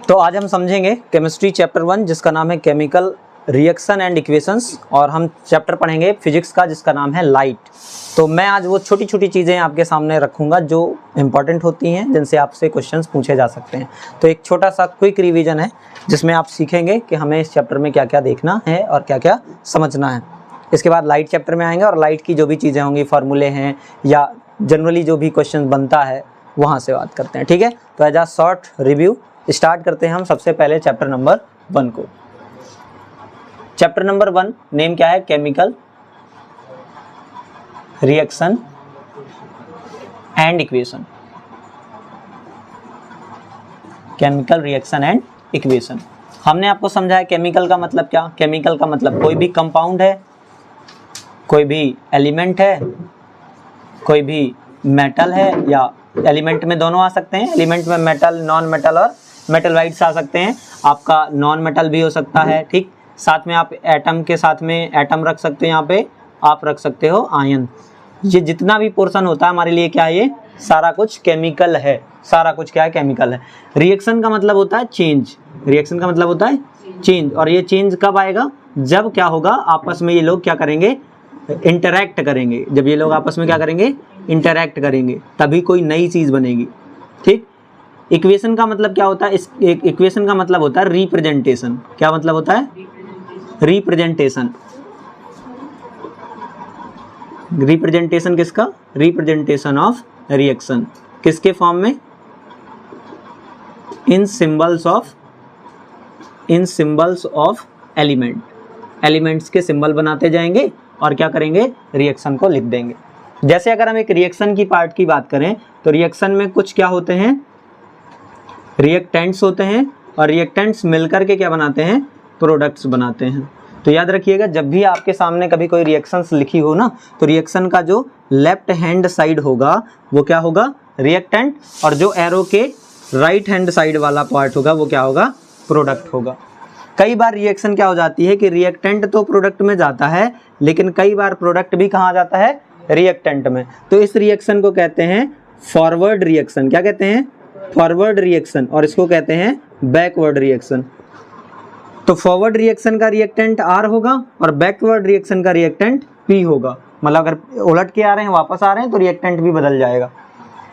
तो आज हम समझेंगे केमिस्ट्री चैप्टर 1 जिसका नाम है केमिकल रिएक्शन एंड इक्वेशंस, और हम चैप्टर पढ़ेंगे फिजिक्स का जिसका नाम है लाइट। तो मैं आज वो छोटी छोटी चीज़ें आपके सामने रखूंगा जो इम्पॉर्टेंट होती हैं, जिनसे आपसे क्वेश्चंस पूछे जा सकते हैं। तो एक छोटा सा क्विक रिवीजन है जिसमें आप सीखेंगे कि हमें इस चैप्टर में क्या क्या देखना है और क्या क्या समझना है। इसके बाद लाइट चैप्टर में आएंगे और लाइट की जो भी चीज़ें होंगी, फार्मूले हैं या जनरली जो भी क्वेश्चन बनता है वहाँ से बात करते हैं। ठीक है, तो as a short review start करते हैं हम सबसे पहले चैप्टर नंबर 1 को। चैप्टर नंबर 1 नेम क्या है? Chemical reaction and equation. Chemical reaction and equation हमने आपको समझाया। केमिकल का मतलब क्या? केमिकल का मतलब कोई भी कंपाउंड है, कोई भी एलिमेंट है, कोई भी मेटल है, या एलिमेंट में दोनों आ सकते हैं। एलिमेंट में मेटल, नॉन मेटल और मेटल वाइड्स आ सकते हैं। आपका नॉन मेटल भी हो सकता है। ठीक, साथ में आप एटम के साथ में एटम रख सकते हैं। यहाँ पे आप रख सकते हो आयन। ये जितना भी पोर्शन होता है हमारे लिए क्या है? ये सारा कुछ केमिकल है। सारा कुछ क्या है? केमिकल है। रिएक्शन का मतलब होता है चेंज। रिएक्शन का मतलब होता है चेंज। और ये चेंज कब आएगा? जब क्या होगा, आपस में ये लोग क्या करेंगे? इंटरैक्ट करेंगे। जब ये लोग आपस में क्या करेंगे? इंटरैक्ट करेंगे, तभी कोई नई चीज बनेगी। ठीक। इक्वेशन का मतलब क्या होता है? इस इक्वेशन का मतलब होता है रिप्रेजेंटेशन। क्या मतलब होता है? रिप्रेजेंटेशन। रिप्रेजेंटेशन किसका? Representation of reaction. किसके फॉर्म में? इन सिंबल्स ऑफ एलिमेंट। एलिमेंट्स के सिंबल बनाते जाएंगे और क्या करेंगे? रिएक्शन को लिख देंगे। जैसे अगर हम एक रिएक्शन की पार्ट की बात करें तो रिएक्शन में कुछ क्या होते हैं? रिएक्टेंट्स होते हैं, और रिएक्टेंट्स मिलकर के क्या बनाते हैं? प्रोडक्ट्स बनाते हैं। तो याद रखिएगा, जब भी आपके सामने कभी कोई रिएक्शंस लिखी हो ना, तो रिएक्शन का जो लेफ्ट हैंड साइड होगा वो क्या होगा? रिएक्टेंट, और जो एरो के राइट हैंड साइड वाला पार्ट होगा वो क्या होगा? प्रोडक्ट होगा। कई बार रिएक्शन क्या हो जाती है कि रिएक्टेंट तो प्रोडक्ट में जाता है, लेकिन कई बार प्रोडक्ट भी कहाँ जाता है? रिएक्टेंट में। तो इस रिएक्शन को कहते हैं फॉरवर्ड रिएक्शन। क्या कहते हैं? Forward reaction. और इसको कहते हैं बैकवर्ड रिएक्शन। तो फॉरवर्ड रिएक्शन का रिएक्टेंट R होगा और बैकवर्ड रिएक्शन का रिएक्टेंट P होगा। मतलब अगर उलट के आ रहे हैं, वापस आ रहे हैं, तो रिएक्टेंट भी बदल जाएगा।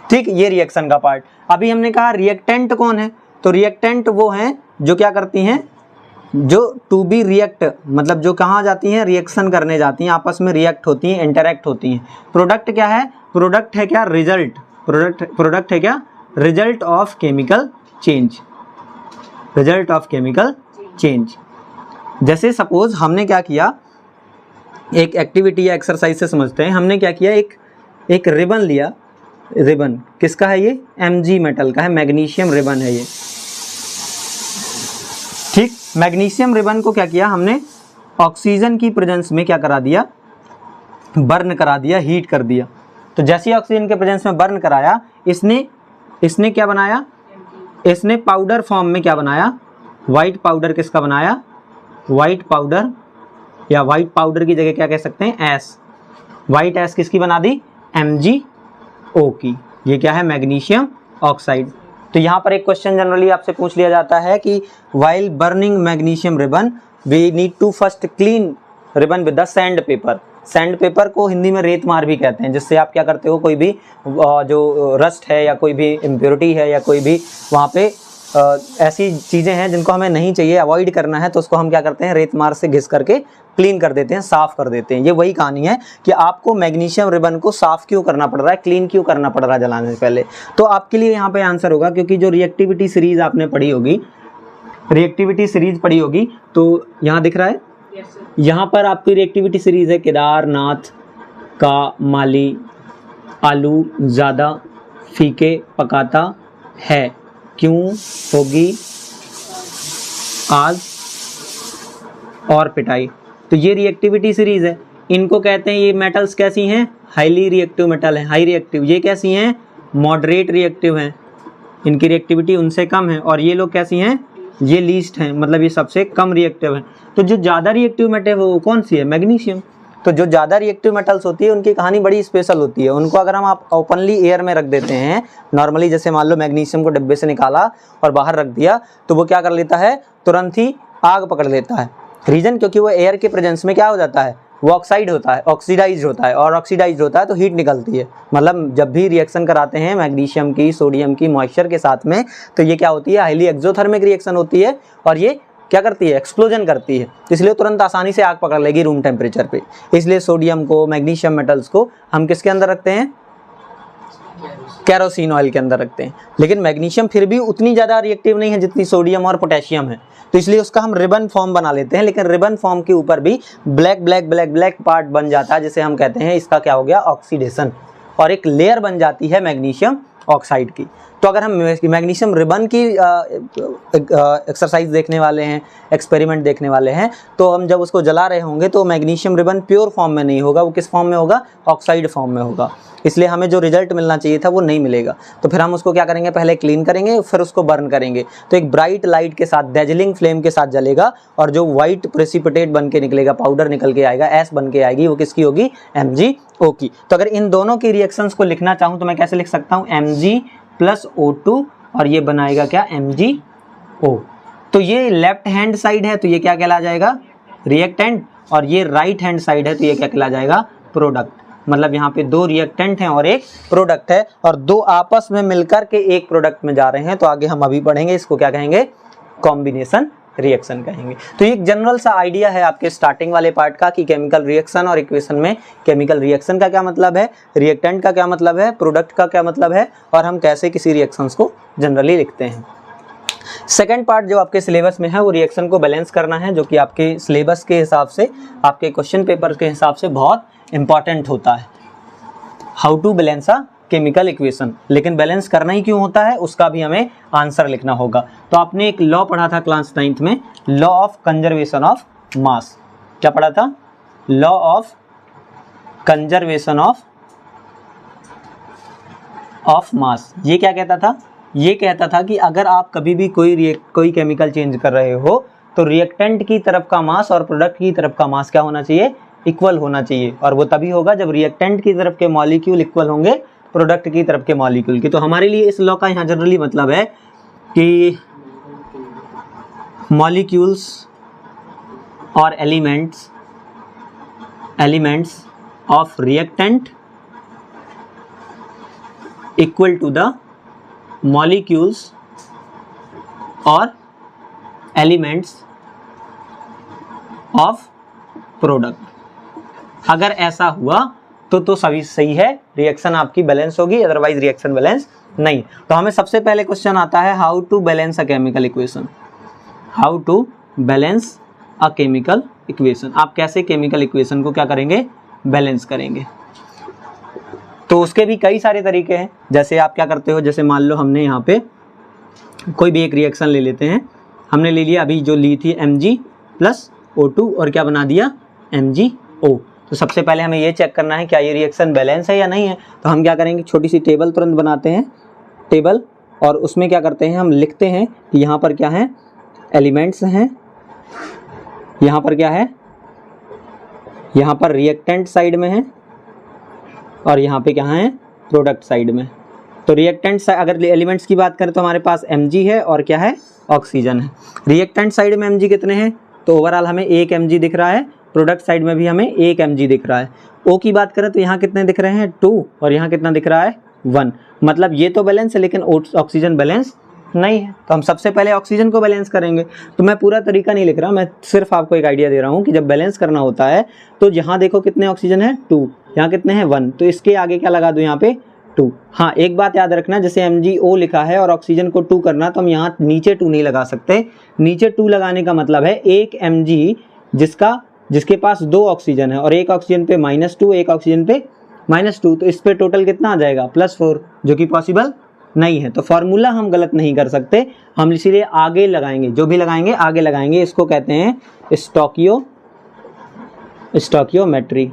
ठीक, ये रिएक्शन का पार्ट। अभी हमने कहा रिएक्टेंट कौन है? तो रिएक्टेंट वो हैं जो क्या करती हैं? जो टू बी रिएक्ट, मतलब जो कहाँ जाती हैं? रिएक्शन करने जाती हैं, आपस में रिएक्ट होती हैं, इंटरैक्ट होती हैं। प्रोडक्ट क्या है? प्रोडक्ट है क्या? रिजल्ट। प्रोडक्ट है क्या? Result of chemical change. Result of chemical change. जैसे सपोज हमने क्या किया, एक एक्टिविटी या एक्सरसाइज से समझते हैं। हमने क्या किया, एक रिबन लिया। रिबन किसका है? ये Mg मेटल का है, मैग्नीशियम रिबन है ये। ठीक, मैग्नीशियम रिबन को क्या किया हमने? ऑक्सीजन की प्रेजेंस में क्या करा दिया? बर्न करा दिया, हीट कर दिया। तो जैसे ही ऑक्सीजन के प्रेजेंस में बर्न कराया, इसने क्या बनाया? इसने पाउडर फॉर्म में क्या बनाया? White powder. किसका बनाया? वाइट पाउडर, या वाइट पाउडर की जगह क्या कह सकते हैं? एस। वाइट एस किसकी बना दी? MgO की। ये क्या है? Magnesium oxide. तो यहाँ पर एक क्वेश्चन जनरली आपसे पूछ लिया जाता है कि while burning magnesium ribbon we need to first clean ribbon with the sandpaper. Sandpaper को हिंदी में रेत मार भी कहते हैं, जिससे आप क्या करते हो? कोई भी जो रस्ट है या कोई भी इम्प्योरिटी है या कोई भी वहाँ पे ऐसी चीज़ें हैं जिनको हमें नहीं चाहिए, अवॉइड करना है, तो उसको हम क्या करते हैं? रेत मार से घिस करके क्लीन कर देते हैं, साफ़ कर देते हैं। ये वही कहानी है कि आपको मैग्नीशियम रिबन को साफ़ क्यों करना पड़ रहा है, क्लीन क्यों करना पड़ रहा है जलाने से पहले। तो आपके लिए यहाँ पे आंसर होगा, क्योंकि जो रिएक्टिविटी सीरीज़ आपने पढ़ी होगी, रिएक्टिविटी सीरीज़ पढ़ी होगी, तो यहाँ दिख रहा है, यहाँ पर आपकी रिएक्टिविटी सीरीज़ है केदारनाथ का माली आलू ज़्यादा फीके पकाता है, क्यों होगी आज और पिटाई। तो ये रिएक्टिविटी सीरीज है। इनको कहते हैं, ये मेटल्स कैसी हैं? हाईली रिएक्टिव मेटल है, हाई रिएक्टिव। ये कैसी हैं? मॉडरेट रिएक्टिव हैं, इनकी रिएक्टिविटी उनसे कम है। और ये लोग कैसी हैं? ये लीस्ट हैं, मतलब ये सबसे कम रिएक्टिव है। तो जो ज़्यादा रिएक्टिव मेटल है वो कौन सी है? मैग्नीशियम। तो जो ज़्यादा रिएक्टिव मेटल्स होती है उनकी कहानी बड़ी स्पेशल होती है। उनको अगर हम आप ओपनली एयर में रख देते हैं नॉर्मली, जैसे मान लो मैग्नीशियम को डिब्बे से निकाला और बाहर रख दिया, तो वो क्या कर लेता है, तुरंत ही आग पकड़ लेता है। रीजन क्योंकि वो एयर के प्रेजेंस में क्या हो जाता है, वो ऑक्साइड होता है, ऑक्सीडाइज होता है, और ऑक्सीडाइज होता है तो हीट निकलती है। मतलब जब भी रिएक्शन कराते हैं मैग्नीशियम की, सोडियम की मॉइस्चर के साथ में, तो ये क्या होती है, हाईली एक्सोथर्मिक रिएक्शन होती है और ये क्या करती है, एक्सप्लोजन करती है, इसलिए तुरंत आसानी से आग पकड़ लेगी रूम टेम्परेचर पे। इसलिए सोडियम को, मैग्नीशियम मेटल्स को हम किसके अंदर रखते हैं, केरोसिन ऑयल के अंदर रखते हैं। लेकिन मैग्नीशियम फिर भी उतनी ज़्यादा रिएक्टिव नहीं है जितनी सोडियम और पोटेशियम है, तो इसलिए उसका हम रिबन फॉर्म बना लेते हैं। लेकिन रिबन फॉर्म के ऊपर भी black black black black part बन जाता है, जिसे हम कहते हैं इसका क्या हो गया, ऑक्सीडेशन, और एक लेयर बन जाती है मैग्नीशियम ऑक्साइड की। तो अगर हम मैग्नीशियम रिबन की एक्सरसाइज देखने वाले हैं, एक्सपेरिमेंट देखने वाले हैं, तो हम जब उसको जला रहे होंगे तो मैग्नीशियम रिबन प्योर फॉर्म में नहीं होगा, वो किस फॉर्म में होगा, ऑक्साइड फॉर्म में होगा। इसलिए हमें जो रिजल्ट मिलना चाहिए था वो नहीं मिलेगा। तो फिर हम उसको क्या करेंगे, पहले क्लीन करेंगे, फिर उसको बर्न करेंगे। तो एक ब्राइट लाइट के साथ, डैजलिंग फ्लेम के साथ जलेगा, और जो व्हाइट प्रेसिपिटेट बन के निकलेगा, पाउडर निकल के आएगा, ऐश बन के आएगी, वो किसकी होगी, MgO की। तो अगर इन दोनों की रिएक्शंस को लिखना चाहूँ तो मैं कैसे लिख सकता हूँ, Mg + O2, और ये बनाएगा क्या, MgO। तो ये लेफ्ट हैंड साइड है तो ये क्या कहला जाएगा, रिएक्टेंट, और ये राइट हैंड साइड है तो ये क्या कहला जाएगा, प्रोडक्ट। मतलब यहाँ पे दो रिएक्टेंट हैं और एक प्रोडक्ट है, और दो आपस में मिलकर के एक प्रोडक्ट में जा रहे हैं। तो आगे हम अभी पढ़ेंगे, इसको क्या कहेंगे, कॉम्बिनेशन रिएक्शन कहेंगे। तो ये एक जनरल सा आइडिया है आपके स्टार्टिंग वाले पार्ट का कि केमिकल रिएक्शन और इक्वेशन में केमिकल रिएक्शन का क्या मतलब है, रिएक्टेंट का क्या मतलब है, प्रोडक्ट का क्या मतलब है, और हम कैसे किसी रिएक्शंस को जनरली लिखते हैं। सेकेंड पार्ट जो आपके सिलेबस में है वो रिएक्शन को बैलेंस करना है, जो कि आपके सिलेबस के हिसाब से, आपके क्वेश्चन पेपर के हिसाब से बहुत इंपॉर्टेंट होता है। How to balance a chemical equation. लेकिन बैलेंस करना ही क्यों होता है उसका भी हमें आंसर लिखना होगा। तो आपने एक लॉ पढ़ा था क्लास 9th में, law of conservation of mass. क्या पढ़ा था, law of conservation of mass. ये क्या कहता था, ये कहता था कि अगर आप कभी भी कोई केमिकल चेंज कर रहे हो तो रिएक्टेंट की तरफ का मास और प्रोडक्ट की तरफ का मास क्या होना चाहिए, इक्वल होना चाहिए। और वो तभी होगा जब रिएक्टेंट की तरफ के मॉलिक्यूल इक्वल होंगे प्रोडक्ट की तरफ के मॉलिक्यूल की। तो हमारे लिए इस लॉ का यहाँ जनरली मतलब है कि मॉलिक्यूल्स और elements of reactant equal to the molecules और एलिमेंट्स ऑफ प्रोडक्ट। अगर ऐसा हुआ तो सभी सही है, रिएक्शन आपकी बैलेंस होगी, अदरवाइज रिएक्शन बैलेंस नहीं। तो हमें सबसे पहले क्वेश्चन आता है, how to balance a chemical equation. How to balance a chemical equation, आप कैसे केमिकल इक्वेशन को क्या करेंगे, बैलेंस करेंगे। तो उसके भी कई सारे तरीके हैं। जैसे आप क्या करते हो, जैसे मान लो हमने यहाँ पे कोई भी एक रिएक्शन ले लेते हैं, हमने ले लिया अभी जो ली थी Mg + O2 और क्या बना दिया, MgO। तो सबसे पहले हमें ये चेक करना है क्या ये रिएक्शन बैलेंस है या नहीं है। तो हम क्या करेंगे, छोटी सी टेबल तुरंत बनाते हैं, टेबल, और उसमें क्या करते हैं, हम लिखते हैं कि यहाँ पर क्या है, एलिमेंट्स हैं, यहाँ पर क्या है, यहाँ पर रिएक्टेंट साइड में है, और यहाँ पे क्या है, प्रोडक्ट साइड में। तो रिएक्टेंट अगर एलिमेंट्स की बात करें तो हमारे पास Mg है और क्या है, ऑक्सीजन है। रिएक्टेंट साइड में Mg कितने हैं, तो ओवरऑल हमें 1 Mg दिख रहा है, प्रोडक्ट साइड में भी हमें 1 Mg दिख रहा है। O की बात करें तो यहाँ कितने दिख रहे हैं, 2, और यहाँ कितना दिख रहा है, 1। मतलब ये तो बैलेंस है लेकिन ऑक्सीजन बैलेंस नहीं है। तो हम सबसे पहले ऑक्सीजन को बैलेंस करेंगे। तो मैं पूरा तरीका नहीं लिख रहा, मैं सिर्फ आपको एक आइडिया दे रहा हूँ कि जब बैलेंस करना होता है तो यहाँ देखो कितने ऑक्सीजन है, 2, यहाँ कितने हैं, 1, तो इसके आगे क्या लगा दो, यहाँ पे 2। हाँ, एक बात याद रखना, जैसे MgO लिखा है और ऑक्सीजन को 2 करना, तो हम यहाँ नीचे 2 नहीं लगा सकते। नीचे 2 लगाने का मतलब है 1 Mg जिसके पास 2 ऑक्सीजन है, और एक ऑक्सीजन पे -2, एक ऑक्सीजन पे -2, तो इस पे टोटल कितना आ जाएगा, +4, जो कि पॉसिबल नहीं है। तो फॉर्मूला हम गलत नहीं कर सकते, हम इसीलिए आगे लगाएंगे, जो भी लगाएंगे आगे लगाएंगे। इसको कहते हैं स्टोकियोमेट्री।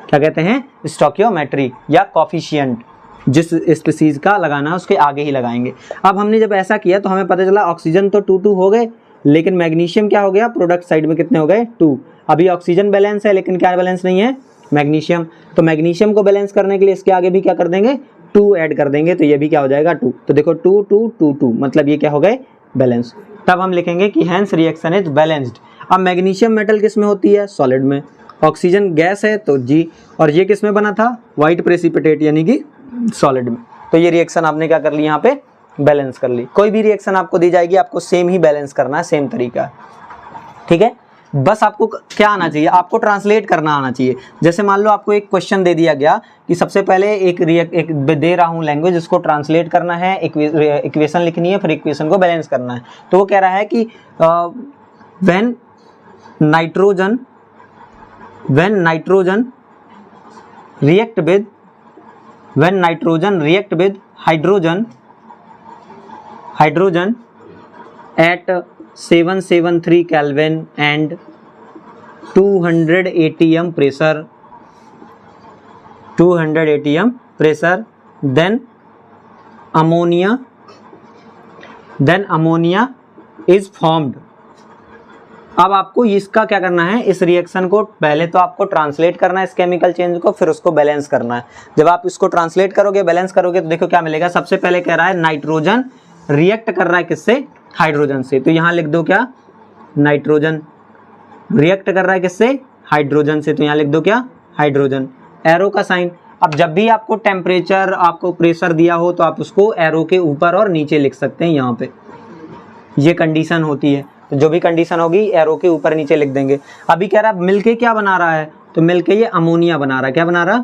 क्या कहते हैं, स्टोकियोमेट्री या कॉफिशिएंट। जिस स्पीसीज का लगाना है उसके आगे ही लगाएंगे। अब हमने जब ऐसा किया तो हमें पता चला ऑक्सीजन तो 2 हो गए, लेकिन मैग्नीशियम क्या हो गया, प्रोडक्ट साइड में कितने हो गए, 2। अभी ऑक्सीजन बैलेंस है लेकिन क्या बैलेंस नहीं है, मैग्नीशियम। तो मैग्नीशियम को बैलेंस करने के लिए इसके आगे भी क्या कर देंगे, 2 ऐड कर देंगे, तो ये भी क्या हो जाएगा 2। तो देखो 2 2 2 2 मतलब ये क्या हो गए, बैलेंस। तब हम लिखेंगे कि हैंस रिएक्शन इज बैलेंस्ड। अब मैग्नीशियम मेटल किस में होती है, सॉलिड में। ऑक्सीजन गैस है तो जी, और ये किस में बना था, वाइट प्रेसिपिटेट यानी कि सॉलिड में। तो ये रिएक्शन आपने क्या कर ली, यहाँ पे बैलेंस कर ली। कोई भी रिएक्शन आपको दी जाएगी आपको सेम ही बैलेंस करना है, सेम तरीका है, ठीक है। बस आपको क्या आना चाहिए, आपको ट्रांसलेट करना आना चाहिए। जैसे मान लो आपको एक क्वेश्चन दे दिया गया कि सबसे पहले एक दे रहा हूँ लैंग्वेज, उसको ट्रांसलेट करना है, इक्वेशन लिखनी है, फिर इक्वेशन को बैलेंस करना है। तो वो कह रहा है कि when nitrogen react with hydrogen at 773 Kelvin and 200 atm pressure, then ammonia is formed। अब आपको इसका क्या करना है, इस रिएक्शन को पहले तो आपको ट्रांसलेट करना है इस केमिकल चेंज को, फिर उसको बैलेंस करना है। जब आप इसको ट्रांसलेट करोगे, बैलेंस करोगे, तो देखो क्या मिलेगा। सबसे पहले कह रहा है नाइट्रोजन रिएक्ट कर रहा है किससे, हाइड्रोजन से। तो यहाँ लिख दो क्या, नाइट्रोजन रिएक्ट कर रहा है किससे, हाइड्रोजन से। तो यहाँ लिख दो क्या, हाइड्रोजन, एरो का साइन। अब जब भी आपको टेम्परेचर, आपको प्रेशर दिया हो तो आप उसको एरो के ऊपर और नीचे लिख सकते हैं। यहाँ पे ये कंडीशन होती है, तो जो भी कंडीशन होगी एरो के ऊपर नीचे लिख देंगे। अभी कह रहा है मिलके क्या बना रहा है, तो मिलके ये अमोनिया बना रहा है। क्या बना रहा,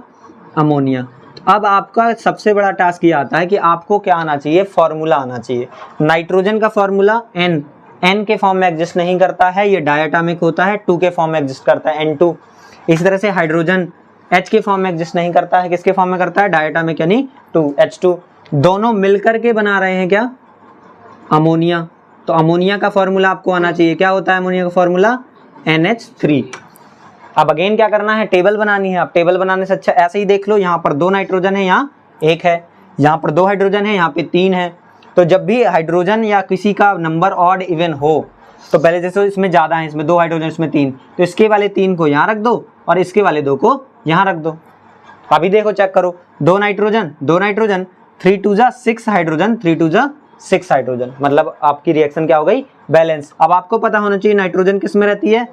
अमोनिया। तो अब आपका सबसे बड़ा टास्क ये आता है कि आपको क्या आना चाहिए, फॉर्मूला आना चाहिए। नाइट्रोजन का फॉर्मूला N के फॉर्म में एग्जिस्ट नहीं करता है, ये डायटोमिक होता है, 2 के फॉर्म में एग्जिस्ट करता है, N2। इस तरह से हाइड्रोजन H के फॉर्म में एग्जिस्ट नहीं करता है, किसके फॉर्म में करता है, डायटोमिक यानी 2 H2। दोनों मिलकर के बना रहे हैं क्या, अमोनिया। तो अमोनिया का फॉर्मूला आपको आना चाहिए, क्या होता है अमोनिया का फॉर्मूला, NH3। अब अगेन क्या करना है, टेबल बनानी है। अब टेबल बनाने से अच्छा ऐसे ही देख लो, यहाँ पर 2 नाइट्रोजन है, यहाँ 1 है, यहाँ पर 2 हाइड्रोजन है, यहाँ पे 3 है। तो जब भी हाइड्रोजन या किसी का नंबर ऑड इवन हो, तो पहले जैसे इसमें ज़्यादा है, इसमें 2 हाइड्रोजन, इसमें 3, तो इसके वाले 3 को यहाँ रख दो और इसके वाले 2 को यहाँ रख दो। अभी देखो चेक करो, 2 नाइट्रोजन 3 2 जा 6 हाइड्रोजन, 3 2 जा 6 हाइड्रोजन, मतलब आपकी रिएक्शन क्या हो गई, बैलेंस। अब आपको पता होना चाहिए नाइट्रोजन किस में रहती है,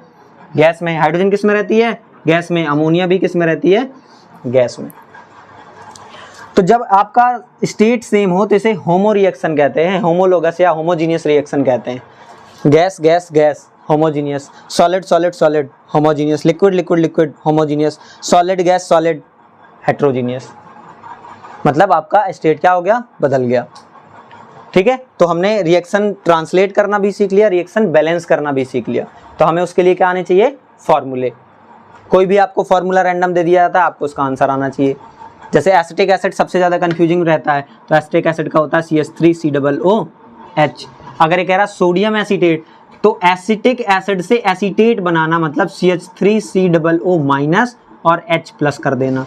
गैस में। हाइड्रोजन किस में रहती है, गैस में। अमोनिया भी किस में रहती है, गैस में। तो जब आपका स्टेट सेम हो तो इसे होमो रिएक्शन कहते हैं, होमोलोगस या होमोजीनियस रिएक्शन कहते हैं। Gas gas gas homogeneous, solid solid solid homogeneous, liquid liquid liquid homogeneous, solid gas solid heterogeneous. मतलब आपका स्टेट क्या हो गया, बदल गया। ठीक है, तो हमने रिएक्शन ट्रांसलेट करना भी सीख लिया, रिएक्शन बैलेंस करना भी सीख लिया। तो हमें उसके लिए क्या आने चाहिए, फॉर्मूले। कोई भी आपको फॉर्मूला रैंडम दे दिया जाता है, आपको उसका आंसर आना चाहिए। जैसे एसिटिक एसिड सबसे ज़्यादा कंफ्यूजिंग रहता है, तो एसिटिक एसिड का होता है CH3COOH। अगर ये कह रहा है सोडियम एसीटेट, तो एसिटिक एसिड से एसीटेट बनाना मतलब CH3COO माइनस और H+ कर देना,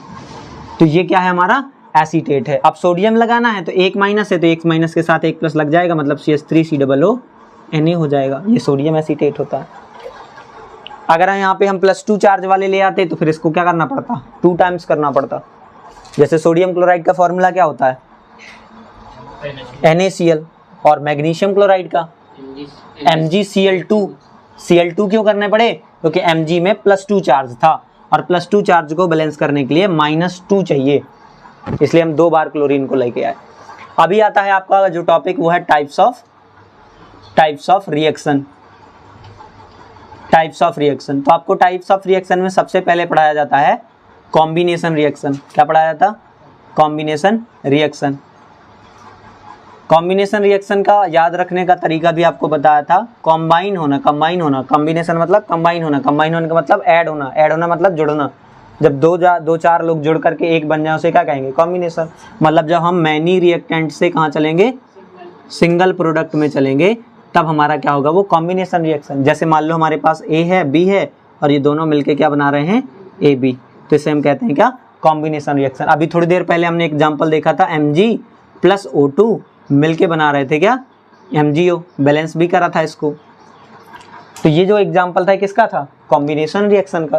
तो ये क्या है हमारा एसीटेट है। अब सोडियम लगाना है तो 1 माइनस है, तो 1 माइनस के साथ 1+ लग जाएगा, मतलब CH3COO Na हो जाएगा, ये सोडियम एसीटेट होता है। अगर यहाँ पे हम +2 चार्ज वाले ले आते तो फिर इसको क्या करना पड़ता, 2 टाइम्स करना पड़ता। जैसे सोडियम क्लोराइड का फॉर्मूला क्या होता है, NaCl, और मैग्नीशियम क्लोराइड का MgCl2। Cl2 क्यों करने पड़े, क्योंकि Mg में +2 चार्ज था और +2 चार्ज को बैलेंस करने के लिए -2 चाहिए, इसलिए हम 2 बार क्लोरीन को लेके आए। अभी आता है आपका जो टॉपिक, वो है types of reaction. Types of reaction, तो आपको टाइप्स ऑफ रिएक्शन में सबसे पहले पढ़ाया जाता है कॉम्बिनेशन रिएक्शन। क्या पढ़ाया जाता, कॉम्बिनेशन रिएक्शन। कॉम्बिनेशन रिएक्शन का याद रखने का तरीका भी आपको बताया था, कंबाइन होना। कॉम्बिनेशन मतलब कंबाइन होना का मतलब ऐड होना मतलब जुड़ना। जब 2-4 लोग जुड़ करके एक बन जाए उसे क्या कहेंगे, कॉम्बिनेशन। मतलब जब हम मैनी रिएक्टेंट से कहाँ चलेंगे, सिंगल प्रोडक्ट में चलेंगे, तब हमारा क्या होगा, वो कॉम्बिनेशन रिएक्शन। जैसे मान लो हमारे पास A है, B है, और ये दोनों मिलके क्या बना रहे हैं, AB, तो इसे हम कहते हैं क्या, कॉम्बिनेशन रिएक्शन। अभी थोड़ी देर पहले हमने एग्जांपल देखा था, Mg + O2 मिलके बना रहे थे क्या, MgO, बैलेंस भी करा था इसको। तो ये जो एग्जाम्पल था किसका था, कॉम्बिनेशन रिएक्शन का,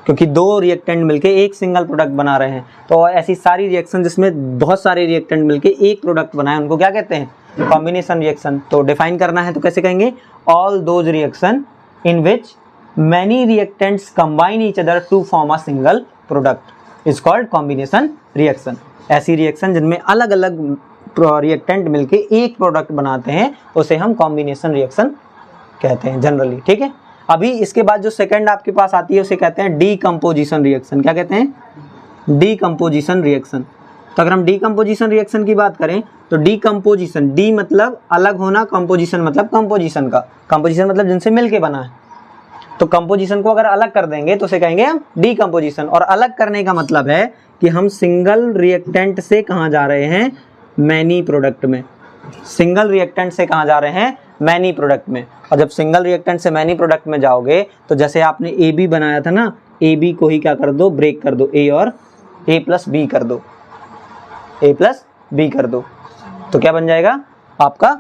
क्योंकि दो रिएक्टेंट मिलके एक सिंगल प्रोडक्ट बना रहे हैं। तो ऐसी सारी रिएक्शन जिसमें बहुत सारे रिएक्टेंट मिलके एक प्रोडक्ट बनाए उनको क्या कहते हैं, कॉम्बिनेशन रिएक्शन। तो डिफाइन करना है तो कैसे कहेंगे, all those reaction in which many reactants combine each other to form a single product is called combination reaction. ऐसी रिएक्शन जिनमें अलग अलग रिएक्टेंट मिलके एक प्रोडक्ट बनाते हैं उसे हम कॉम्बिनेशन रिएक्शन कहते हैं जनरली, ठीक है। अभी इसके बाद जो सेकंड आपके पास आती है उसे कहते हैं डीकंपोजिशन रिएक्शन। क्या कहते हैं, डीकंपोजिशन रिएक्शन। तो अगर हम डीकंपोजिशन रिएक्शन की बात करें तो डीकंपोजिशन, डी मतलब अलग होना, कंपोजिशन मतलब कंपोजिशन का, कंपोजिशन मतलब जिनसे मिलके बना है। तो कंपोजिशन को अगर अलग कर देंगे तो उसे कहेंगे हम डीकंपोजिशन। और अलग करने का मतलब है कि हम सिंगल रिएक्टेंट से कहाँ जा रहे हैं, मैनी प्रोडक्ट में। सिंगल रिएक्टेंट से कहाँ जा रहे हैं, मैनी प्रोडक्ट में। और जब सिंगल रिएक्टेंट से मैनी प्रोडक्ट में जाओगे तो जैसे आपने ए बी बनाया था ना, ए बी को ही क्या कर दो, ब्रेक कर दो, ए और ए प्लस बी कर दो, ए प्लस बी कर दो, तो क्या बन जाएगा आपका,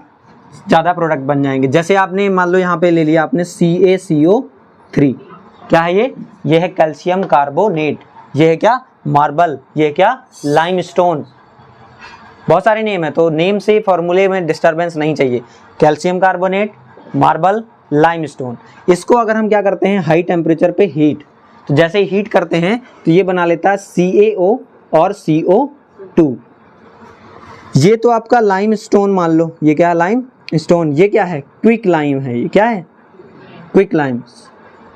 ज़्यादा प्रोडक्ट बन जाएंगे। जैसे आपने मान लो यहाँ पे ले लिया आपने CaCO3, क्या है ये है कैल्शियम कार्बोनेट, ये है क्या मार्बल, ये है क्या लाइमस्टोन। बहुत सारे नेम है तो नेम से फॉर्मूले में डिस्टरबेंस नहीं चाहिए। Calcium carbonate, marble, limestone. इसको अगर हम क्या करते हैं हाई टेम्परेचर पे हीट, तो जैसे ही हीट करते हैं तो ये बना लेता है CaO और CO2। ये तो आपका लाइमस्टोन मान लो, ये क्या है लाइम स्टोन, ये क्या है क्विक लाइम है, ये क्या है क्विक लाइम,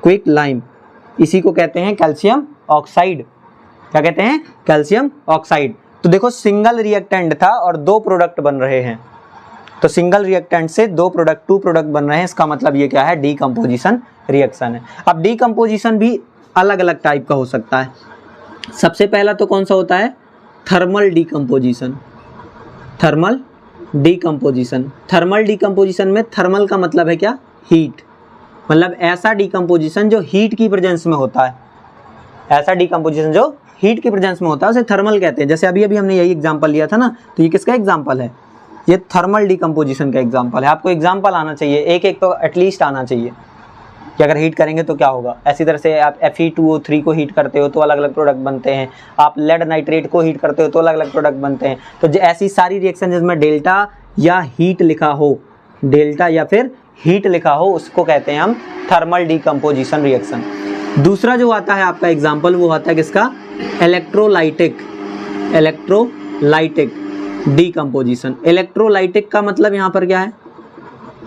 क्विक लाइम। इसी को कहते हैं कैल्शियम ऑक्साइड। क्या कहते हैं, कैल्शियम ऑक्साइड। तो देखो सिंगल रिएक्टेंट था और दो प्रोडक्ट बन रहे हैं, तो सिंगल रिएक्टेंट से दो प्रोडक्ट, टू प्रोडक्ट बन रहे हैं, इसका मतलब ये क्या है, डीकंपोजिशन रिएक्शन है। अब डीकंपोजिशन भी अलग अलग टाइप का हो सकता है। सबसे पहला तो कौन सा होता है, thermal decomposition. Thermal decomposition, thermal decomposition में थर्मल का मतलब है क्या, हीट, मतलब ऐसा डीकंपोजिशन जो हीट की प्रेजेंस में होता है, ऐसा डीकंपोजिशन जो हीट की प्रेजेंस में होता है उसे थर्मल कहते हैं। जैसे अभी अभी हमने यही एग्जांपल लिया था ना, तो ये किसका एग्जांपल है, ये थर्मल डीकंपोजिशन का एग्जांपल है। आपको एग्जांपल आना चाहिए, एक एक तो एटलीस्ट आना चाहिए कि अगर हीट करेंगे तो क्या होगा। ऐसी तरह से आप Fe2O3 को हीट करते हो तो अलग अलग प्रोडक्ट बनते हैं, आप लेड नाइट्रेट को हीट करते हो तो अलग अलग प्रोडक्ट बनते हैं। तो ऐसी सारी रिएक्शन जिसमें डेल्टा या हीट लिखा हो, डेल्टा या फिर हीट लिखा हो, उसको कहते हैं हम थर्मल डीकंपोजिशन रिएक्शन। दूसरा जो आता है आपका एग्जाम्पल वो आता है किसका, इलेक्ट्रोलाइटिक, इलेक्ट्रोलाइटिक डीकंपोजिशन। इलेक्ट्रोलाइटिक का मतलब यहाँ पर क्या है,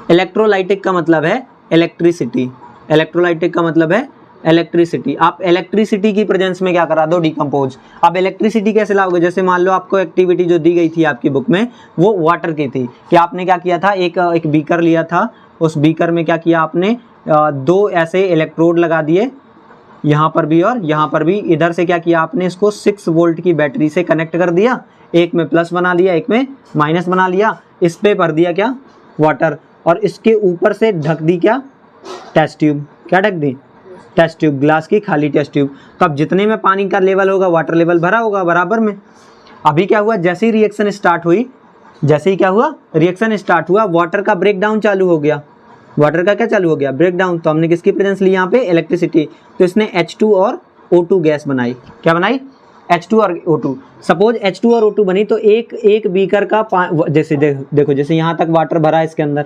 इलेक्ट्रोलाइटिक का मतलब है इलेक्ट्रिसिटी, इलेक्ट्रोलाइटिक का मतलब है इलेक्ट्रिसिटी। आप इलेक्ट्रिसिटी की प्रेजेंस में क्या करा दो, डिकम्पोज। अब इलेक्ट्रिसिटी कैसे लाओगे, जैसे मान लो आपको एक्टिविटी जो दी गई थी आपकी बुक में वो वाटर की थी, कि आपने क्या किया था, एक बीकर लिया था, उस बीकर में क्या किया आपने, दो ऐसे इलेक्ट्रोड लगा दिए, यहाँ पर भी और यहाँ पर भी। इधर से क्या किया आपने, इसको 6 वोल्ट की बैटरी से कनेक्ट कर दिया, एक में प्लस बना लिया एक में माइनस बना लिया, इस पे भर दिया क्या वाटर, और इसके ऊपर से ढक दी क्या टेस्ट ट्यूब, क्या ढक दी टेस्ट ट्यूब, ग्लास की खाली टेस्ट ट्यूब। तो अब जितने में पानी का लेवल होगा वाटर लेवल भरा होगा बराबर में। अभी क्या हुआ, जैसे ही रिएक्शन स्टार्ट हुई, जैसे ही क्या हुआ रिएक्शन स्टार्ट हुआ, वाटर का ब्रेक डाउन चालू हो गया, वाटर का क्या चालू हो गया, ब्रेक डाउन। तो हमने किसकी प्रेजेंस ली यहाँ पे, इलेक्ट्रिसिटी। तो इसने H2 और O2 गैस बनाई, क्या बनाई, H2 और O2। सपोज H2 और O2 बनी तो एक बीकर का जैसे देखो जैसे यहाँ तक वाटर भरा है इसके अंदर,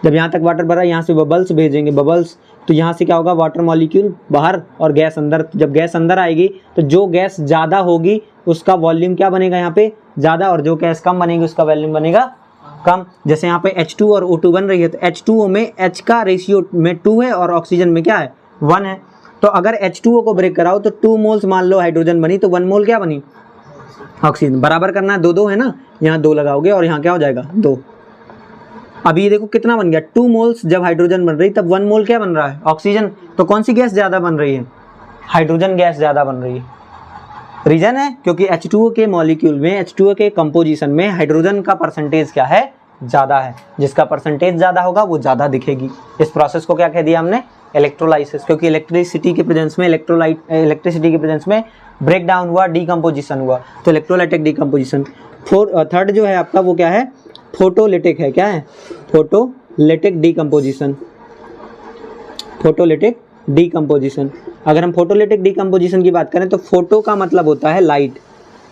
जब यहाँ तक वाटर भरा यहाँ से बबल्स भेजेंगे, बबल्स, तो यहाँ से क्या होगा, वाटर मॉलिक्यूल बाहर और गैस अंदर। जब गैस अंदर आएगी तो जो गैस ज़्यादा होगी उसका वॉल्यूम क्या बनेगा यहाँ पे ज़्यादा, और जो गैस कम बनेगी उसका वॉल्यूम बनेगा कम। जैसे यहाँ पे H2 और O2 बन रही है तो H2O में H का रेशियो में 2 है और ऑक्सीजन में क्या है 1 है। तो अगर H2O को ब्रेक कराओ तो 2 मोल्स मान लो हाइड्रोजन बनी, तो 1 मोल क्या बनी, ऑक्सीजन। बराबर करना है, 2 है ना, यहाँ 2 लगाओगे और यहाँ क्या हो जाएगा 2। अभी ये देखो कितना बन गया, 2 मोल्स जब हाइड्रोजन बन रही तब 1 मोल क्या बन रहा है, ऑक्सीजन। तो कौन सी गैस ज़्यादा बन रही है, हाइड्रोजन गैस ज़्यादा बन रही है। रीजन है क्योंकि H2O के मॉलिक्यूल में, H2O के कंपोजिशन में हाइड्रोजन का परसेंटेज क्या है, ज़्यादा है। जिसका परसेंटेज ज़्यादा होगा वो ज़्यादा दिखेगी। इस प्रोसेस को क्या कह दिया हमने, इलेक्ट्रोलाइसिस, क्योंकि इलेक्ट्रिसिटी के प्रेजेंस में, इलेक्ट्रिसिटी के प्रेजेंस में ब्रेक डाउन हुआ, डीकम्पोजिशन हुआ, तो इलेक्ट्रोलाइटिक डीकम्पोजिशन। थर्ड जो है आपका वो क्या है, फोटोलिटिक है, क्या है, फोटोलिटिक डीकम्पोजिशन। Photolytic decomposition. अगर हम फोटोलिटिक डीकम्पोजिशन की बात करें तो फोटो का मतलब होता है लाइट,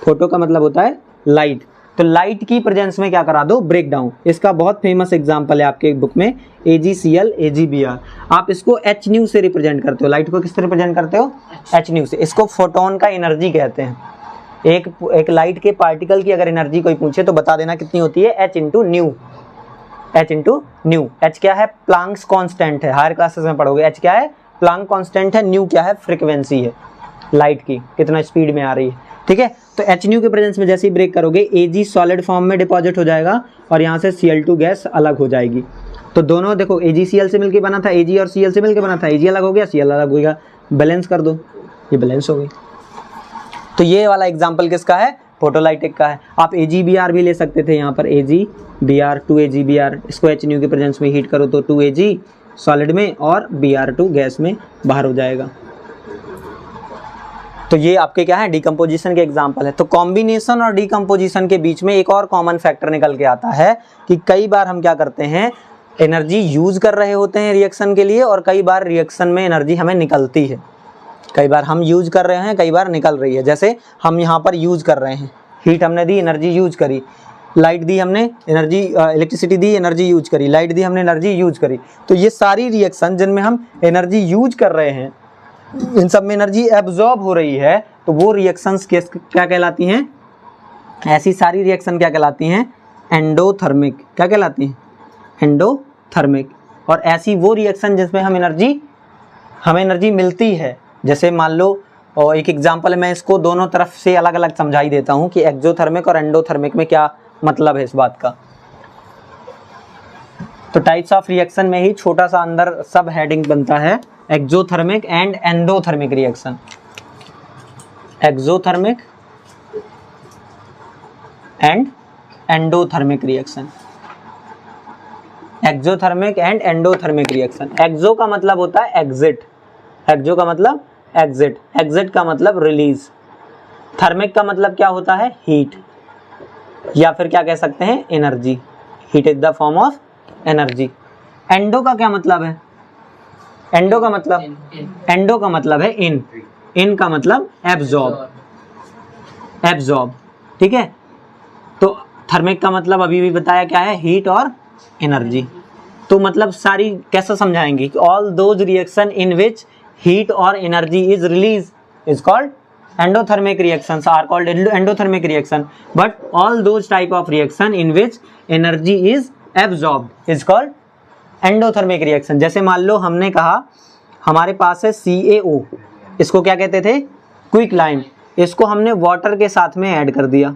फोटो का मतलब होता है लाइट, तो लाइट की प्रेजेंस में क्या करा दो, ब्रेक डाउन। इसका बहुत फेमस एग्जांपल है आपके बुक में AgCl AgBr। आप इसको h न्यू से रिप्रेजेंट करते हो, लाइट को किससे रिप्रेजेंट करते हो, h न्यू से। इसको फोटोन का एनर्जी कहते हैं। एक लाइट के पार्टिकल की अगर एनर्जी कोई पूछे तो बता देना कितनी होती है, h into new, h into new. h क्या है, प्लांक्स कांस्टेंट है, हायर क्लासेस में पढ़ोगे। h क्या है, प्लांक कांस्टेंट है। न्यू क्या है, फ्रीक्वेंसी है लाइट की, कितना स्पीड में आ रही है, ठीक है। तो h न्यू के प्रेजेंस में जैसे ही ब्रेक करोगे Ag सॉलिड फॉर्म में डिपॉजिट हो जाएगा और यहाँ से Cl2 गैस अलग हो जाएगी। तो दोनों देखो AgCl से मिलके बना था, Ag और Cl से मिलके बना था, Ag अलग हो गया, Cl अलग हो गया, बैलेंस कर दो, ये बैलेंस हो गई। तो ये वाला एग्जाम्पल किसका है, फोटोलाइटिक का है। आप AgBr भी ले सकते थे, यहाँ पर AgBr 2AgBr, इसको h न्यू के प्रेजेंस में हीट करो तो 2Ag सॉलिड में और Br2 गैस में बाहर हो जाएगा। तो ये आपके क्या है, डीकम्पोजिशन के एग्जाम्पल है। तो कॉम्बिनेशन और डीकम्पोजिशन के बीच में एक और कॉमन फैक्टर निकल के आता है कि कई बार हम क्या करते हैं, एनर्जी यूज कर रहे होते हैं रिएक्शन के लिए और कई बार रिएक्शन में एनर्जी हमें निकलती है। कई बार हम यूज कर रहे हैं, कई बार निकल रही है। जैसे हम यहाँ पर यूज कर रहे हैं, हीट हमने दी, एनर्जी यूज करी, लाइट दी हमने, एनर्जी इलेक्ट्रिसिटी दी, एनर्जी यूज करी, लाइट दी हमने, एनर्जी यूज करी। तो ये सारी रिएक्शन जिनमें हम एनर्जी यूज कर रहे हैं, इन सब में एनर्जी एब्जॉर्ब हो रही है, तो वो रिएक्शंस क्या कहलाती हैं, ऐसी सारी रिएक्शन क्या कहलाती हैं, एंडोथर्मिक। क्या कहलाती हैं, एंडोथर्मिक। और ऐसी वो रिएक्शन जिसमें हमें एनर्जी मिलती है, जैसे मान लो, और एक एग्जांपल मैं इसको दोनों तरफ से अलग अलग समझाई देता हूँ कि एक्सोथर्मिक और एंडोथर्मिक में क्या मतलब है इस बात का। तो टाइप्स ऑफ रिएक्शन में ही छोटा सा अंदर सब हेडिंग बनता है, exothermic and endothermic reaction. Exothermic and endothermic reaction, exothermic and endothermic reaction. Exo का मतलब होता है एग्जिट, एक्सो का मतलब एग्जिट, एग्जिट का मतलब रिलीज। थर्मिक का मतलब क्या होता है, हीट, या फिर क्या कह सकते हैं, energy. Heat is the form of energy. Endo का क्या मतलब है, एंडो का मतलब है इन, इन का मतलब एब्जॉर्ब, एब्जॉर्ब, ठीक है। तो थर्मिक का मतलब अभी भी बताया क्या है, हीट और एनर्जी। तो मतलब सारी कैसे समझाएंगे कि all those reaction in which heat और energy is release is called endothermic reactions are called endothermic reaction, but all those type of reaction in which energy is absorbed is called endothermic reaction। जैसे मान लो हमने कहा हमारे पास है CaO, इसको क्या कहते थे, क्विक लाइम, इसको हमने वाटर के साथ में ऐड कर दिया।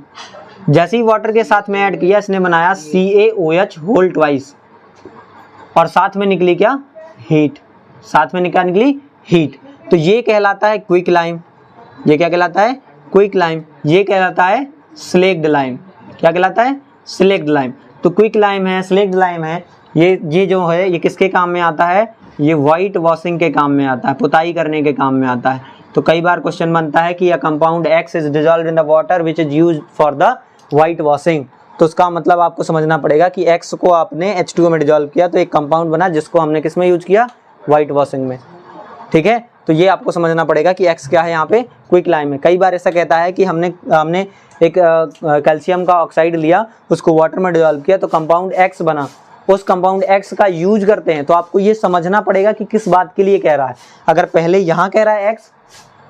जैसे ही वाटर के साथ में ऐड किया, इसने बनाया CaOH होल ट्वाइस, और साथ में निकली क्या, हीट, साथ में निकली हीट। तो ये कहलाता है क्विक लाइम, ये क्या कहलाता है, क्विक लाइम। ये कहलाता है स्लेक्ड लाइम। क्या कहलाता है, स्लेक्ड लाइम। तो क्विक लाइम है, स्लेक्ड लाइम है, ये जो है ये किसके काम में आता है, ये वाइट वॉशिंग के काम में आता है, पुताई करने के काम में आता है। तो कई बार क्वेश्चन बनता है कि a compound X is dissolved in the water which is used for the white washing. तो उसका मतलब आपको समझना पड़ेगा कि X को आपने H2O में डिजॉल्व किया तो एक कंपाउंड बना जिसको हमने किस में यूज किया, वाइट वॉशिंग में, ठीक है। तो ये आपको समझना पड़ेगा कि X क्या है यहाँ पे, क्विक लाइम है। कई बार ऐसा कहता है कि हमने एक कैल्शियम का ऑक्साइड लिया, उसको वाटर में डिजॉल्व किया तो कंपाउंड X बना, उस कंपाउंड X का यूज करते हैं। तो आपको ये समझना पड़ेगा कि किस बात के लिए कह रहा है। अगर पहले यहाँ कह रहा है X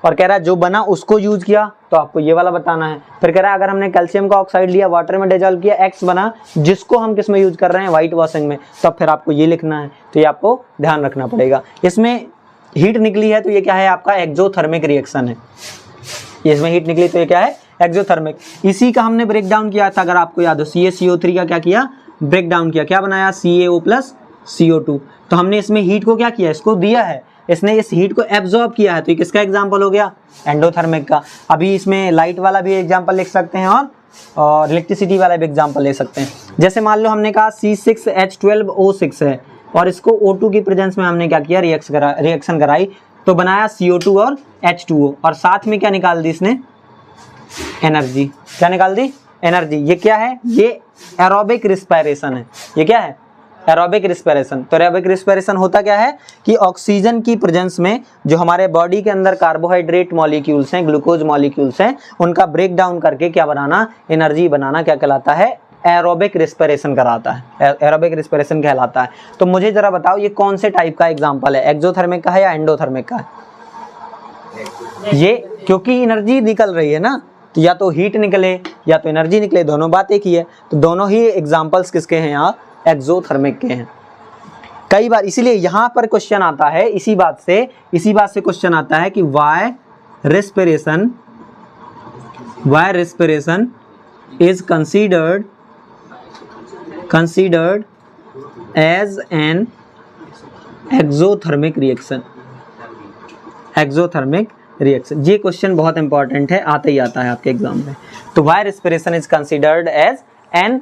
और कह रहा है जो बना उसको यूज किया, तो आपको ये वाला बताना है। फिर कह रहा है अगर हमने कैल्शियम का ऑक्साइड लिया, वाटर में डिजॉल्व किया, X बना, जिसको हम किस में यूज कर रहे हैं, वाइट वॉशिंग में, तब फिर आपको ये लिखना है। तो ये आपको ध्यान रखना पड़ेगा। इसमें हीट निकली है तो ये क्या है, आपका एक्सोथर्मिक रिएक्शन है। इसमें हीट निकली तो ये क्या है, एक्सोथर्मिक। इसी का हमने ब्रेक डाउन किया था, अगर आपको याद हो, CaCO3 का क्या किया, ब्रेक डाउन किया, क्या बनाया, CaO प्लस CO2। तो हमने इसमें हीट को क्या किया, इसको दिया है, इसने इस हीट को एब्जॉर्ब किया है, तो ये किसका एग्जाम्पल हो गया, एंडोथर्मिक का। अभी इसमें लाइट वाला भी एग्जाम्पल लिख सकते हैं और इलेक्ट्रिसिटी वाला भी एग्जाम्पल ले सकते हैं। जैसे मान लो हमने कहा C6H12O6 है और इसको O2 की प्रेजेंस में हमने क्या किया, रिएक्शन कराई, तो बनाया CO2 और H2O, और साथ में क्या निकाल दी इसने, एनर्जी। क्या निकाल दी, एनर्जी। ये क्या है, ये एरोबिक रिस्पायरेशन है। ये क्या है, एरोबिक रिस्पिरेशन। तो एरोबिक रिस्पिरेशन होता क्या है कि ऑक्सीजन की प्रेजेंस में जो हमारे बॉडी के अंदर कार्बोहाइड्रेट मॉलिक्यूल्स हैं, ग्लूकोज मॉलिक्यूल्स हैं, उनका ब्रेक डाउन करके क्या बनाना, एनर्जी बनाना, क्या कहलाता है, एरोबिक रिस्पिरेशन कराता है, एरोबिक रिस्पिरेशन कहलाता है। तो मुझे जरा बताओ ये कौन से टाइप का एग्जांपल है, एक्सोथर्मिक का है या एंडोथर्मिक का है? ये क्योंकि एनर्जी निकल रही है ना, तो या तो हीट निकले या तो एनर्जी निकले, दोनों बात एक ही है। तो दोनों ही एग्जांपल्स किसके हैं यहाँ, एक्सोथर्मिक के हैं। कई बार इसीलिए यहाँ पर क्वेश्चन आता है, इसी बात से क्वेश्चन आता है कि why respiration is considered as an exothermic reaction। ये क्वेश्चन बहुत इंपॉर्टेंट है, आता ही आता है आपके एग्जाम में। तो why respiration is considered as an